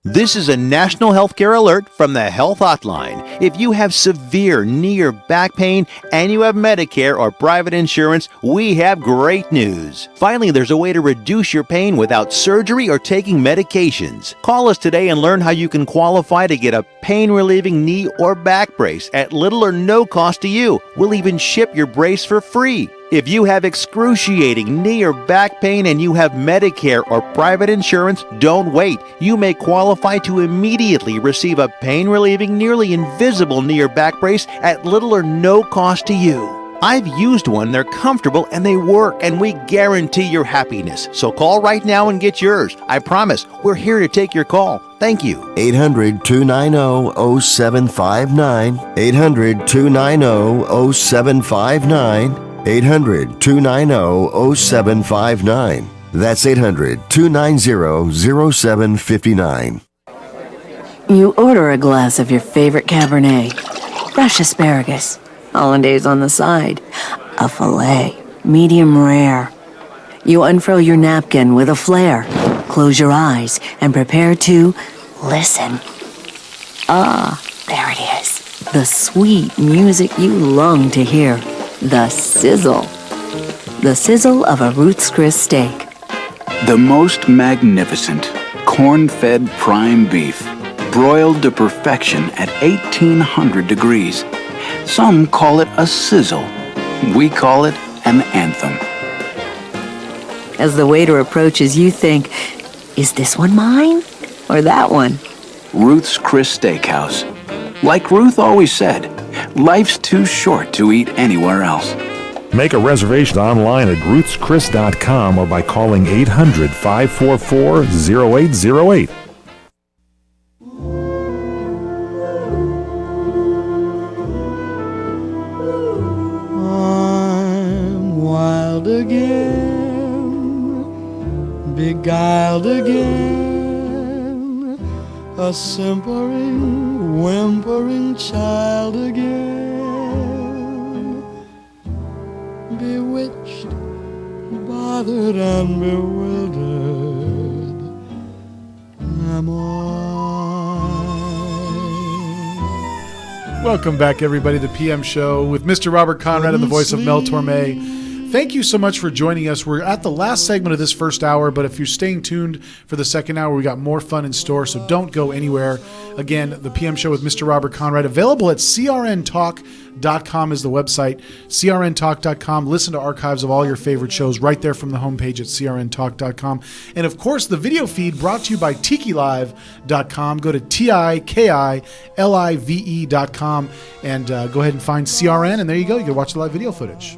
Speaker 7: This is a national healthcare alert from the Health Hotline. If you have severe knee or back pain and you have Medicare or private insurance, we have great news. Finally, there's a way to reduce your pain without surgery or taking medications. Call us today and learn how you can qualify to get a pain-relieving knee or back brace at little or no cost to you. We'll even ship your brace for free. If you have excruciating knee or back pain and you have Medicare or private insurance, don't wait. You may qualify to immediately receive a pain-relieving, nearly invisible knee or back brace at little or no cost to you. I've used one, they're comfortable, and they work, and we guarantee your happiness. So call right now and get yours. I promise, we're here to take your call. Thank you.
Speaker 8: 800-290-0759. 800-290-0759. 800-290-0759. That's 800-290-0759.
Speaker 14: You order a glass of your favorite Cabernet. fresh asparagus, hollandaise on the side, a filet, medium rare. You unfurl your napkin with a flair, close your eyes, and prepare to listen. Ah, there it is. The sweet music you long to hear. The sizzle. The sizzle of a Ruth's Chris steak.
Speaker 15: The most magnificent corn-fed prime beef, broiled to perfection at 1800 degrees. Some call it a sizzle. We call it an anthem.
Speaker 14: As the waiter approaches, you think, is this one mine or that one?
Speaker 15: Ruth's Chris Steakhouse. Like Ruth always said, life's too short to eat anywhere else.
Speaker 9: Make a reservation online at ruthschris.com or by calling 800-544-0808.
Speaker 18: I'm wild again, beguiled again, a simpering, whimpering child again, bewitched, bothered and bewildered am
Speaker 2: Welcome back, everybody, to the PM Show with Mr. Robert Conrad and the voice of Mel Torme. Thank you so much for joining us. We're at the last segment of this first hour, but if you're staying tuned for the second hour, we got more fun in store, so don't go anywhere. Again, the PM Show with Mr. Robert Conrad, available at crntalk.com is the website. crntalk.com. Listen to archives of all your favorite shows right there from the homepage at crntalk.com. And, of course, the video feed brought to you by tikilive.com. Go to tikilive.com and go ahead and find CRN, and there you go. You can watch the live video footage.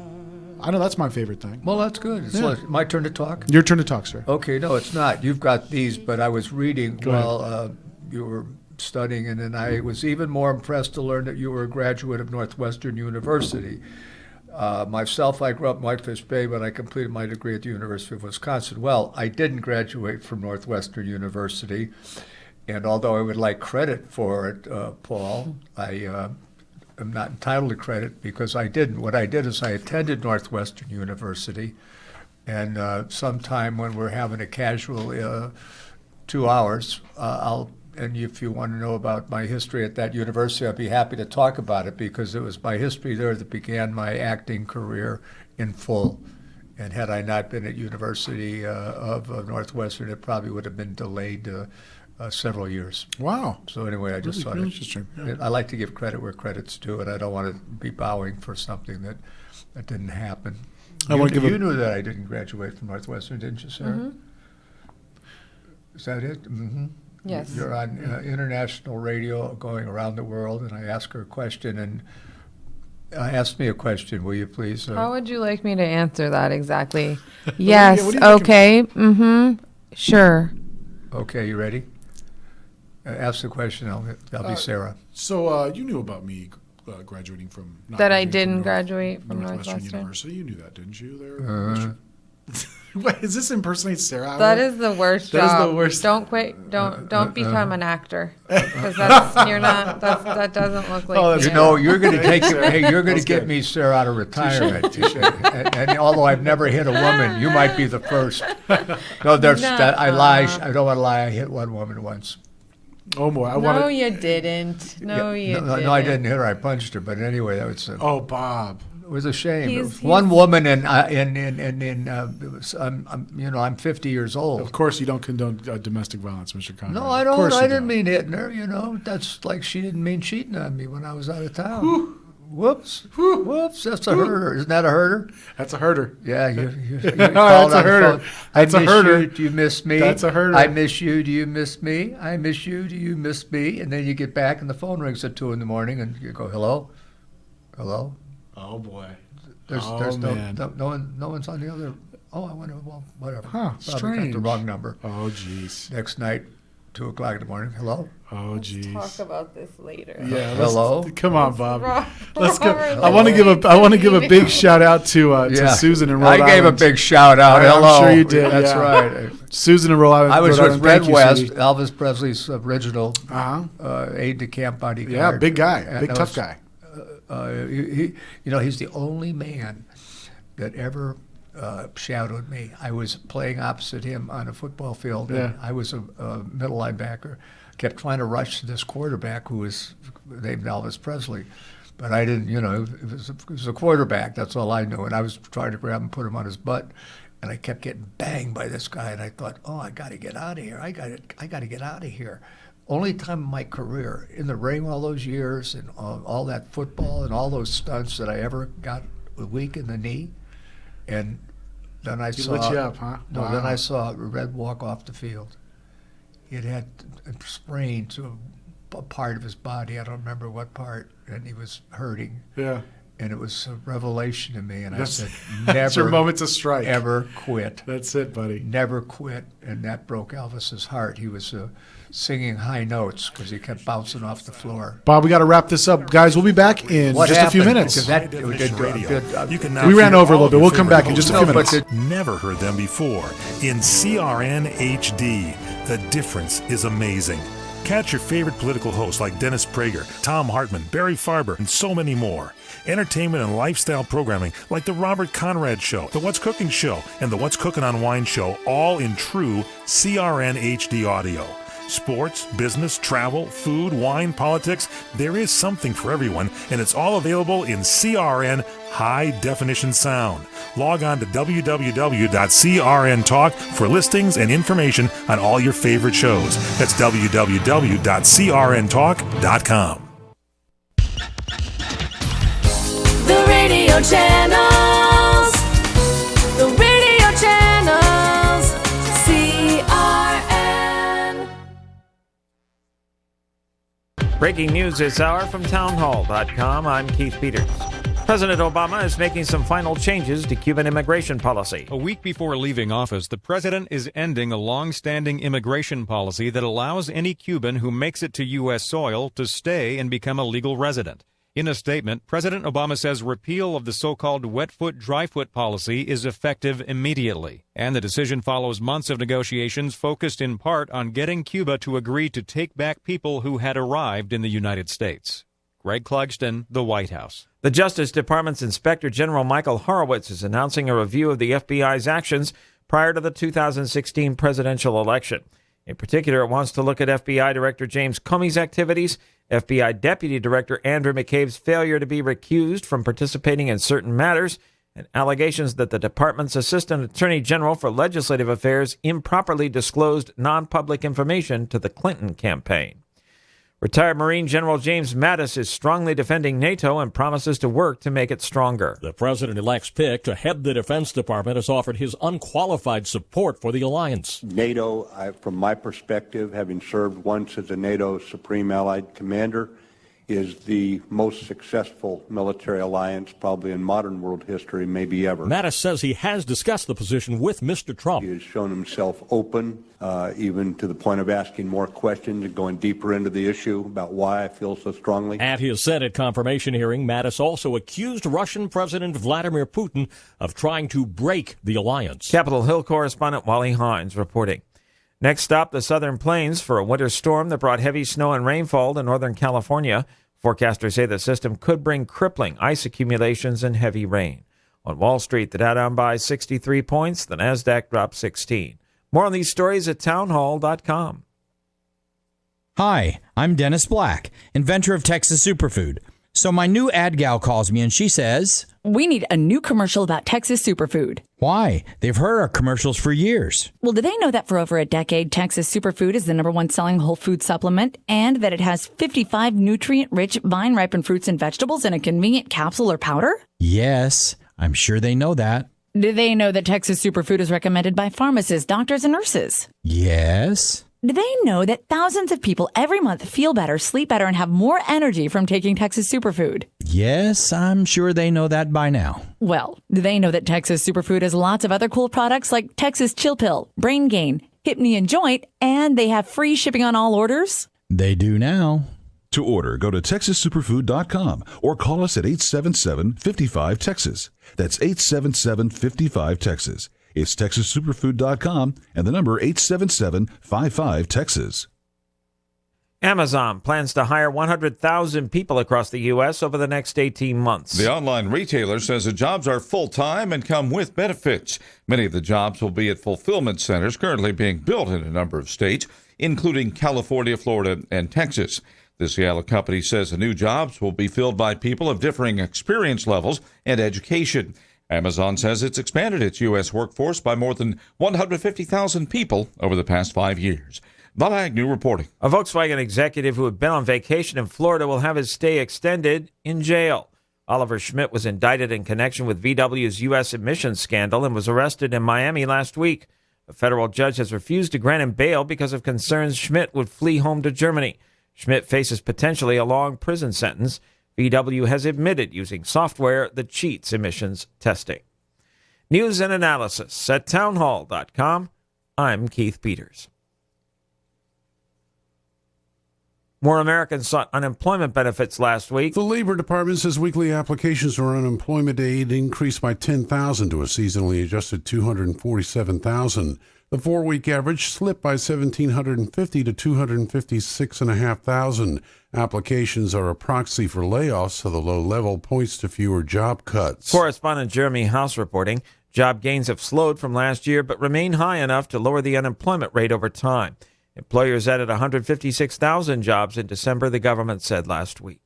Speaker 2: I know that's my favorite thing.
Speaker 1: Well, that's good. It's like my turn to talk?
Speaker 2: Your turn to talk, sir.
Speaker 1: Okay, no, it's not. You've got these, but I was reading
Speaker 2: Go
Speaker 1: while you were studying, and then I was even more impressed to learn that you were a graduate of Northwestern University. Myself, I grew up in Whitefish Bay, but I completed my degree at the University of Wisconsin. Well, I didn't graduate from Northwestern University, and although I would like credit for it, Paul, I'm not entitled to credit because I didn't. What I did is I attended Northwestern University, and sometime when we're having a casual 2 hours, and if you want to know about my history at that university, I'd be happy to talk about it because it was my history there that began my acting career in full. And had I not been at University of Northwestern, it probably would have been delayed several years.
Speaker 2: Wow.
Speaker 1: So anyway, I just thought
Speaker 2: interesting. Yeah.
Speaker 1: I like to give credit where credit's due, and I don't want to be bowing for something that didn't happen. You knew that I didn't graduate from Northwestern, didn't you, Sarah?
Speaker 3: Mm-hmm.
Speaker 1: Is that it? Mm-hmm.
Speaker 3: Yes.
Speaker 1: You're on international radio going around the world, and I ask her a question, and ask me a question, will you please?
Speaker 3: How would you like me to answer that exactly? Yes. Okay. Sure.
Speaker 1: Okay, you ready? Ask the question. I'll be Sarah.
Speaker 2: So you knew about me graduating from...
Speaker 3: That I didn't graduate from Northwestern
Speaker 2: University. You knew that, didn't you? There. Wait, is this impersonate Sarah?
Speaker 3: That is the worst job.
Speaker 2: That is the worst.
Speaker 3: Don't quit. Don't become an actor because you're not. That doesn't look like.
Speaker 1: You know, you're going to take. Hey, you're going to get me, Sarah, out of retirement. and although I've never hit a woman, you might be the first. No, I lie. I don't want to lie. I hit one woman once.
Speaker 2: Oh boy,
Speaker 3: No, you didn't. No, you didn't.
Speaker 1: No, I didn't hit her. I punched her. But anyway, that was.
Speaker 2: Oh, Bob.
Speaker 1: It was a shame. It was one woman, and I'm 50 years old.
Speaker 2: Of course, you don't condone domestic violence, Mr. Conrad.
Speaker 1: No, I don't. I didn't mean hitting her. You know, that's like she didn't mean cheating on me when I was out of town. Whoops. Whoops. That's a herder. Isn't that a herder?
Speaker 2: That's a herder.
Speaker 1: Yeah. You
Speaker 2: that's a herder.
Speaker 1: That's a herder. Do you miss me?
Speaker 2: That's a herder.
Speaker 1: I miss you. Do you miss me? I miss you. Do you miss me? And then you get back, and the phone rings at 2 a.m, and you go, hello, hello.
Speaker 2: Oh boy.
Speaker 1: There's
Speaker 2: man.
Speaker 1: No one's on the other. Oh, I wonder. Well, whatever.
Speaker 2: Huh?
Speaker 1: Probably
Speaker 2: Strange.
Speaker 1: got the wrong number.
Speaker 2: Oh, jeez.
Speaker 1: Next night, 2 a.m. Hello.
Speaker 2: Oh, jeez.
Speaker 3: Talk about this later.
Speaker 2: Yeah.
Speaker 1: Hello.
Speaker 2: Come on, Bob. Let's go. I want to give a big shout out to Susan in Rhode Island.
Speaker 1: I gave a big shout out. Hello.
Speaker 2: I'm sure you did.
Speaker 1: That's right.
Speaker 2: Susan in Rhode Island.
Speaker 1: I was with Red West,
Speaker 2: sweetie.
Speaker 1: Elvis Presley's original aide de camp bodyguard.
Speaker 2: Yeah, big guy, big tough guy.
Speaker 1: He's the only man that ever shadowed me. I was playing opposite him on a football field.
Speaker 2: Yeah.
Speaker 1: And I was a middle linebacker. Kept trying to rush this quarterback who was named Elvis Presley. But I didn't, it was a quarterback. That's all I knew. And I was trying to grab him and put him on his butt. And I kept getting banged by this guy. And I thought, I got to get out of here. I got to get out of here. Only time in my career, in the ring all those years and all that football and all those stunts that I ever got weak in the knee. And then I saw...
Speaker 2: lit you up, huh?
Speaker 1: No,
Speaker 2: Wow.
Speaker 1: then I saw Red walk off the field. He had sprained to a part of his body. I don't remember what part, and he was hurting.
Speaker 2: Yeah.
Speaker 1: And it was a revelation to me, and I said,
Speaker 2: that's your
Speaker 1: never,
Speaker 2: moment to strike.
Speaker 1: ever quit.
Speaker 2: That's it, buddy.
Speaker 1: Never quit, and that broke Elvis's heart. He was singing high notes because he kept bouncing off the floor.
Speaker 2: Bob, we got to wrap this up. Guys, we'll be back in just a few minutes. We ran over a little bit. We'll come back in just a few minutes.
Speaker 9: Never heard them before. In CRN HD, the difference is amazing. Catch your favorite political hosts like Dennis Prager, Tom Hartman, Barry Farber, and so many more. Entertainment and lifestyle programming like the Robert Conrad Show, the What's Cooking Show, and the What's Cooking on Wine Show, all in true CRN HD audio. Sports, business, travel, food, wine, politics, there is something for everyone, and it's all available in CRN High Definition Sound. Log on to www.CRN Talk for listings and information on all your favorite shows. That's www.crntalk.com.
Speaker 19: The radio channels. The radio channels. CRN.
Speaker 20: Breaking news this hour from townhall.com. I'm Keith Peters. President Obama is making some final changes to Cuban immigration policy.
Speaker 21: A week before leaving office, the president is ending a long-standing immigration policy that allows any Cuban who makes it to U.S. soil to stay and become a legal resident. In a statement, President Obama says repeal of the so-called wet foot, dry foot policy is effective immediately. And the decision follows months of negotiations focused in part on getting Cuba to agree to take back people who had arrived in the United States. Greg Clugston, the White House.
Speaker 20: The Justice Department's Inspector General Michael Horowitz is announcing a review of the FBI's actions prior to the 2016 presidential election. In particular, it wants to look at FBI Director James Comey's activities, FBI Deputy Director Andrew McCabe's failure to be recused from participating in certain matters, and allegations that the department's Assistant Attorney General for Legislative Affairs improperly disclosed non-public information to the Clinton campaign. Retired Marine General James Mattis is strongly defending NATO and promises to work to make it stronger.
Speaker 22: The president-elect's pick to head the Defense Department has offered his unqualified support for the alliance.
Speaker 23: NATO, from my perspective, having served once as a NATO Supreme Allied Commander, is the most successful military alliance probably in modern world history, maybe ever.
Speaker 22: Mattis says he has discussed the position with Mr. Trump.
Speaker 23: He has shown himself open, even to the point of asking more questions and going deeper into the issue about why I feel so strongly.
Speaker 22: At his Senate confirmation hearing, Mattis also accused Russian President Vladimir Putin of trying to break the alliance.
Speaker 20: Capitol Hill correspondent Wally Hines reporting. Next stop, the Southern Plains for a winter storm that brought heavy snow and rainfall to Northern California. Forecasters say the system could bring crippling ice accumulations and heavy rain. On Wall Street, the Dow down by 63 points, the Nasdaq dropped 16. More on these stories at townhall.com.
Speaker 24: Hi, I'm Dennis Black, inventor of Texas Superfood. So my new ad gal calls me and she says,
Speaker 25: "We need a new commercial about Texas Superfood."
Speaker 24: Why? They've heard our commercials for years.
Speaker 25: Well, do they know that for over a decade, Texas Superfood is the #1 selling whole food supplement and that it has 55 nutrient-rich vine-ripened fruits and vegetables in a convenient capsule or powder?
Speaker 24: Yes, I'm sure they know that.
Speaker 25: Do they know that Texas Superfood is recommended by pharmacists, doctors, and nurses?
Speaker 24: Yes.
Speaker 25: Do they know that thousands of people every month feel better, sleep better, and have more energy from taking Texas Superfood?
Speaker 24: Yes, I'm sure they know that by now.
Speaker 25: Well, do they know that Texas Superfood has lots of other cool products like Texas Chill Pill, Brain Gain, Hip, Knee, and Joint, and they have free shipping on all orders?
Speaker 24: They do now.
Speaker 26: To order, go to TexasSuperfood.com or call us at 877-55-TEXAS. That's 877-55-TEXAS. It's TexasSuperfood.com and the number 877-55-TEXAS.
Speaker 20: Amazon plans to hire 100,000 people across the U.S. over the next 18 months.
Speaker 4: The online retailer says the jobs are full-time and come with benefits. Many of the jobs will be at fulfillment centers currently being built in a number of states, including California, Florida, and Texas. The Seattle company says the new jobs will be filled by people of differing experience levels and education. Amazon says it's expanded its U.S. workforce by more than 150,000 people over the past 5 years. Bob Agnew reporting.
Speaker 20: A Volkswagen executive who had been on vacation in Florida will have his stay extended in jail. Oliver Schmidt was indicted in connection with VW's U.S. admissions scandal and was arrested in Miami last week. A federal judge has refused to grant him bail because of concerns Schmidt would flee home to Germany. Schmidt faces potentially a long prison sentence. VW has admitted using software that cheats emissions testing. News and analysis at townhall.com. I'm Keith Peters. More Americans sought unemployment benefits last week.
Speaker 5: The Labor Department says weekly applications for unemployment aid increased by 10,000 to a seasonally adjusted 247,000. The 4-week average slipped by 1,750 to 256,500. Applications are a proxy for layoffs, so the low level points to fewer job cuts.
Speaker 20: Correspondent Jeremy House reporting job gains have slowed from last year but remain high enough to lower the unemployment rate over time. Employers added 156,000 jobs in December, the government said last week.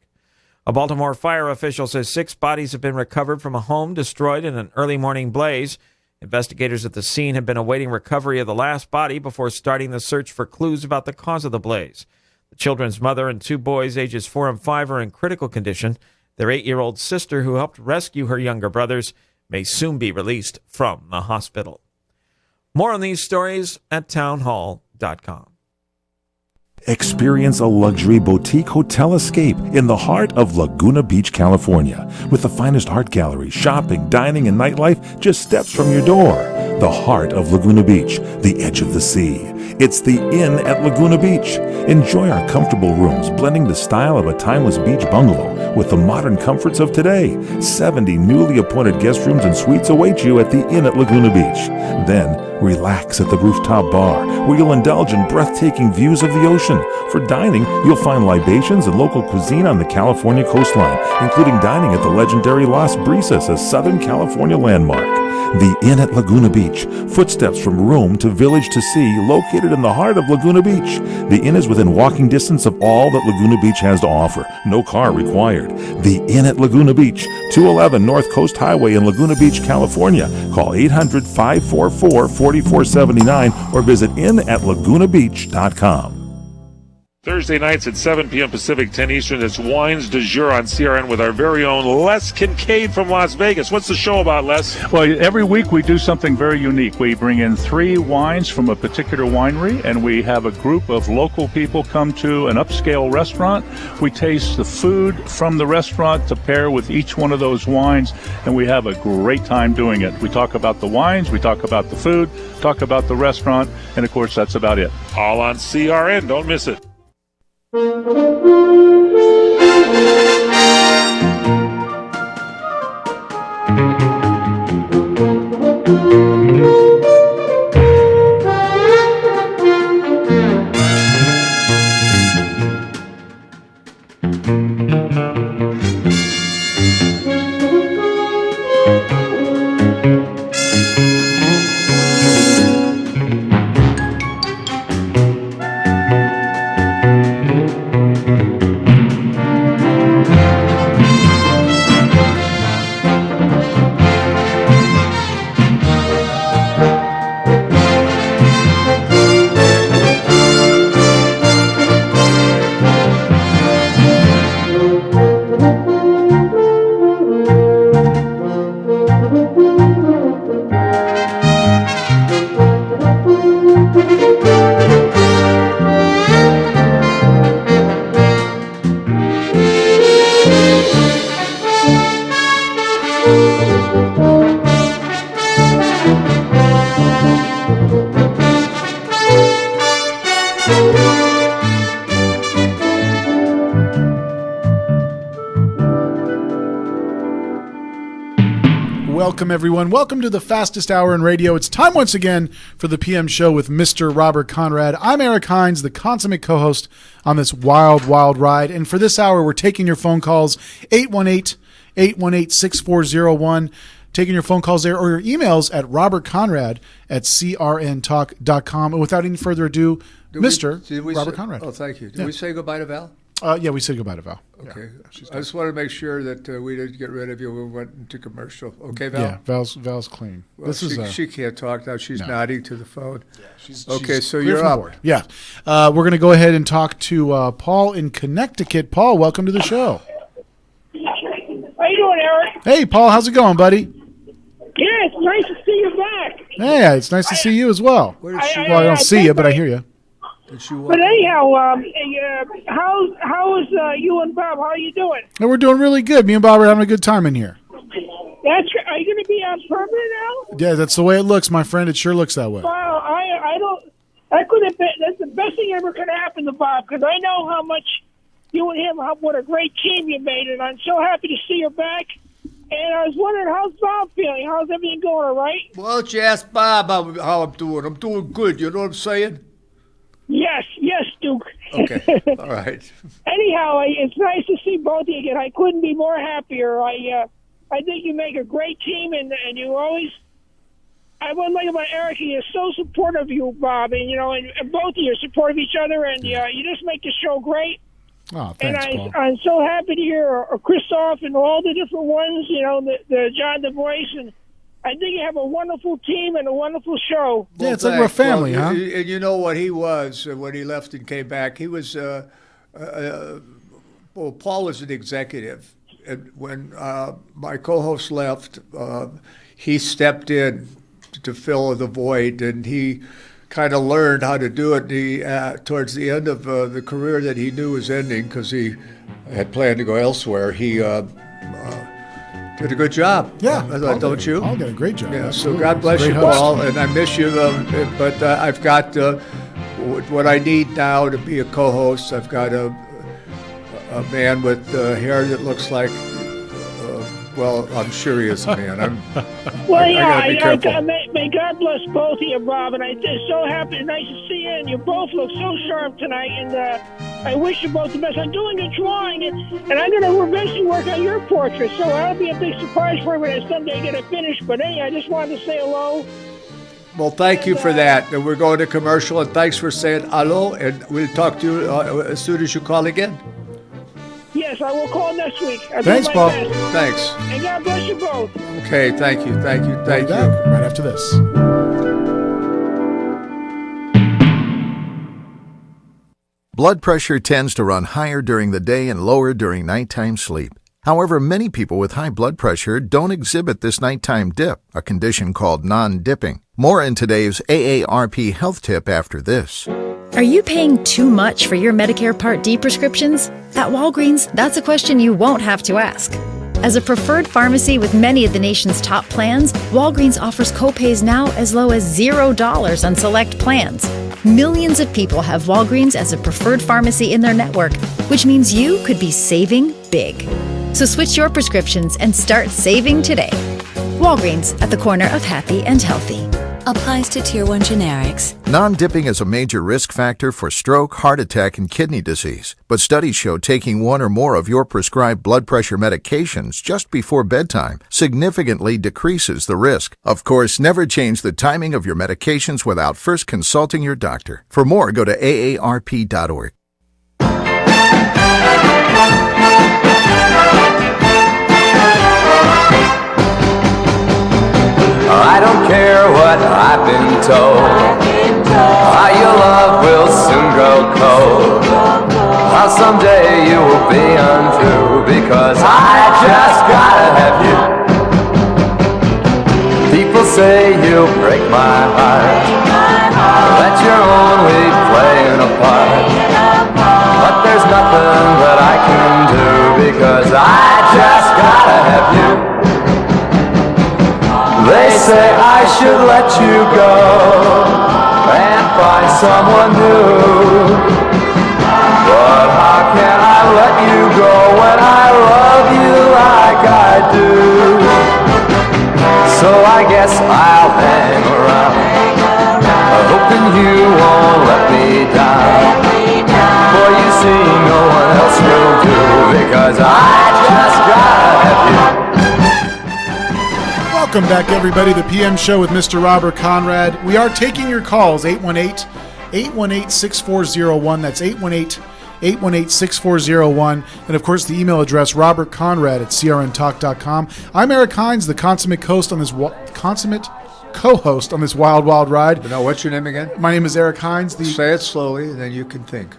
Speaker 20: A Baltimore fire official says 6 bodies have been recovered from a home destroyed in an early morning blaze. Investigators at the scene have been awaiting recovery of the last body before starting the search for clues about the cause of the blaze. The children's mother and 2 boys, ages 4 and 5, are in critical condition. Their 8-year-old sister, who helped rescue her younger brothers, may soon be released from the hospital. More on these stories at townhall.com.
Speaker 9: Experience a luxury boutique hotel escape in the heart of Laguna Beach, California, with the finest art galleries, shopping, dining, and nightlife just steps from your door. The heart of Laguna Beach, the edge of the sea. It's the Inn at Laguna Beach. Enjoy our comfortable rooms, blending the style of a timeless beach bungalow with the modern comforts of today. 70 newly appointed guest rooms and suites await you at the Inn at Laguna Beach. Then, relax at the rooftop bar, where you'll indulge in breathtaking views of the ocean. For dining, you'll find libations and local cuisine on the California coastline, including dining at the legendary Las Brisas, a Southern California landmark. The Inn at Laguna Beach, footsteps from room to village to sea, located in the heart of Laguna Beach. The Inn is within walking distance of all that Laguna Beach has to offer. No car required. The Inn at Laguna Beach, 211 North Coast Highway in Laguna Beach, California. Call 800-544-4479 or visit inatlagunabeach.com. Thursday nights at 7 p.m. Pacific, 10 Eastern, it's Wines du Jour on CRN with our very own Les Kincaid from Las Vegas. What's the show about, Les?
Speaker 6: Well, every week we do something very unique. We bring in 3 wines from a particular winery, and we have a group of local people come to an upscale restaurant. We taste the food from the restaurant to pair with each one of those wines, and we have a great time doing it. We talk about the wines, we talk about the food, talk about the restaurant, and of course that's about it.
Speaker 9: All on CRN. Don't miss it.
Speaker 2: Welcome, everyone. Welcome to the fastest hour in radio. It's time once again for the PM show with Mr. Robert Conrad. I'm Eric Hines, the consummate co-host on this wild, wild ride. And for this hour, we're taking your phone calls, 818-818-6401. Taking your phone calls there or your emails at robertconrad@crntalk.com. And without any further ado, Mr. Robert Conrad.
Speaker 1: Oh, thank you. Did we say goodbye to Val?
Speaker 2: Yeah, we said goodbye to Val.
Speaker 1: Okay. I just want to make sure that we didn't get rid of you when we went into commercial. Okay, Val?
Speaker 2: Yeah, Val's clean.
Speaker 1: Well, she can't talk now. She's nodding to the phone.
Speaker 2: Yeah, she's
Speaker 1: so
Speaker 2: clear
Speaker 1: you're
Speaker 2: from
Speaker 1: up.
Speaker 2: board. Yeah. We're going to go ahead and talk to Paul in Connecticut. Paul, welcome to the show.
Speaker 10: How you doing, Eric?
Speaker 2: Hey, Paul, how's it going, buddy?
Speaker 10: Yeah, it's nice to see you back.
Speaker 2: Yeah, it's nice to see you as well. I don't see you, but I hear you.
Speaker 10: But anyhow, how is you and Bob? How are you doing?
Speaker 2: And we're doing really good. Me and Bob are having a good time in here.
Speaker 10: Are you going to be on permanent now?
Speaker 2: Yeah, that's the way it looks, my friend. It sure looks that way.
Speaker 10: Wow, I don't. That could have been. That's the best thing ever could happen to Bob, because I know how much you and him, what a great team you made, and I'm so happy to see you back. And I was wondering, how's Bob feeling? How's everything going? All right?
Speaker 1: Well, don't you ask Bob how I'm doing? I'm doing good. You know what I'm saying?
Speaker 10: Yes, Duke.
Speaker 1: Okay, all right.
Speaker 10: Anyhow, it's nice to see both of you again. I couldn't be more happier. I think you make a great team, and you always. I would like about Eric. He is so supportive of you, Bob, and and both of you support each other, and you just make the show great.
Speaker 2: Oh, thanks,
Speaker 10: and I'm so happy to hear Kristoff and all the different ones. The John the Voice, and I think you have a wonderful team and a wonderful show.
Speaker 2: Yeah, it's like we're a family, huh?
Speaker 1: And you know what he was when he left and came back? He was, Paul was an executive. And when my co-host left, he stepped in to fill the void, and he kind of learned how to do it. He, towards the end of the career that he knew was ending, because he had planned to go elsewhere, he did a good job.
Speaker 2: Yeah,
Speaker 1: don't you?
Speaker 2: Paul did a great job.
Speaker 1: Yeah,
Speaker 2: Absolutely.
Speaker 1: so God bless you, Paul, and I miss you. But I've got what I need now to be a co-host. I've got a man with hair that looks like. Well, I'm sure he is a man.
Speaker 10: May God bless both of you, Bob. And I'm so happy, nice to see you. And you both look so sharp tonight. And I wish you both the best. I'm doing a drawing, and I'm going to eventually work on your portrait. So that'll be a big surprise for me when I someday get it finished. But anyway, I just wanted to say hello.
Speaker 1: Well, thank you for that. And we're going to commercial. And thanks for saying hello. And we'll talk to you as soon as you call again.
Speaker 10: Yes, I will call next week.
Speaker 1: Thanks, Paul. Thanks.
Speaker 10: And God bless you both.
Speaker 1: Okay, thank you.
Speaker 2: Right after this.
Speaker 11: Blood pressure tends to run higher during the day and lower during nighttime sleep. However, many people with high blood pressure don't exhibit this nighttime dip, a condition called non-dipping. More in today's AARP health tip after this.
Speaker 12: Are you paying too much for your Medicare Part D prescriptions? At Walgreens, that's a question you won't have to ask. As a preferred pharmacy with many of the nation's top plans, Walgreens offers copays now as low as $0 on select plans. Millions of people have Walgreens as a preferred pharmacy in their network, which means you could be saving big. So switch your prescriptions and start saving today. Walgreens, at the corner of happy and healthy.
Speaker 13: Applies to Tier 1 generics.
Speaker 11: Non-dipping is a major risk factor for stroke, heart attack, and kidney disease. But studies show taking one or more of your prescribed blood pressure medications just before bedtime significantly decreases the risk. Of course, never change the timing of your medications without first consulting your doctor. For more, go to aarp.org.
Speaker 16: I don't care what I've been told. How your love will soon grow cold. How someday you will be untrue. Because I just gotta have you. People say you'll break my heart, that you're only playing a part. But there's nothing that I can do, because I just gotta have you. They say I should let you go and find someone new. But how can I let you go when I love you like I do? So I guess I'll hang around, hoping you won't let me down. For you see, no one else will do, because I just gotta have you.
Speaker 2: Welcome back, everybody. The PM Show with Mr. Robert Conrad. We are taking your calls, 818-818-6401. That's 818-818-6401. And, of course, the email address, robertconrad@crntalk.com. I'm Eric Hines, the consummate co-host on this Wild Wild Ride.
Speaker 1: Now, what's your name again?
Speaker 2: My name is Eric Hines.
Speaker 1: Say it slowly, and then you can think.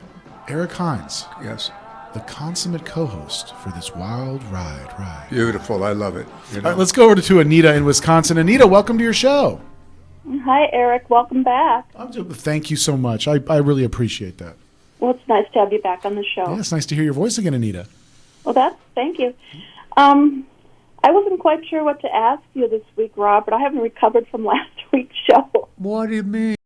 Speaker 2: Eric Hines.
Speaker 1: Yes.
Speaker 2: The consummate co-host for this wild ride.
Speaker 1: Beautiful. I love it.
Speaker 2: All right, let's go over to Anita in Wisconsin. Anita, welcome to your show.
Speaker 7: Hi, Eric. Welcome back.
Speaker 2: Thank you so much. I really appreciate that.
Speaker 7: Well, it's nice to have you back on the show.
Speaker 2: Yeah, it's nice to hear your voice again, Anita.
Speaker 7: Well, thank you. I wasn't quite sure what to ask you this week, Rob, but I haven't recovered from last week's show.
Speaker 1: What do you mean?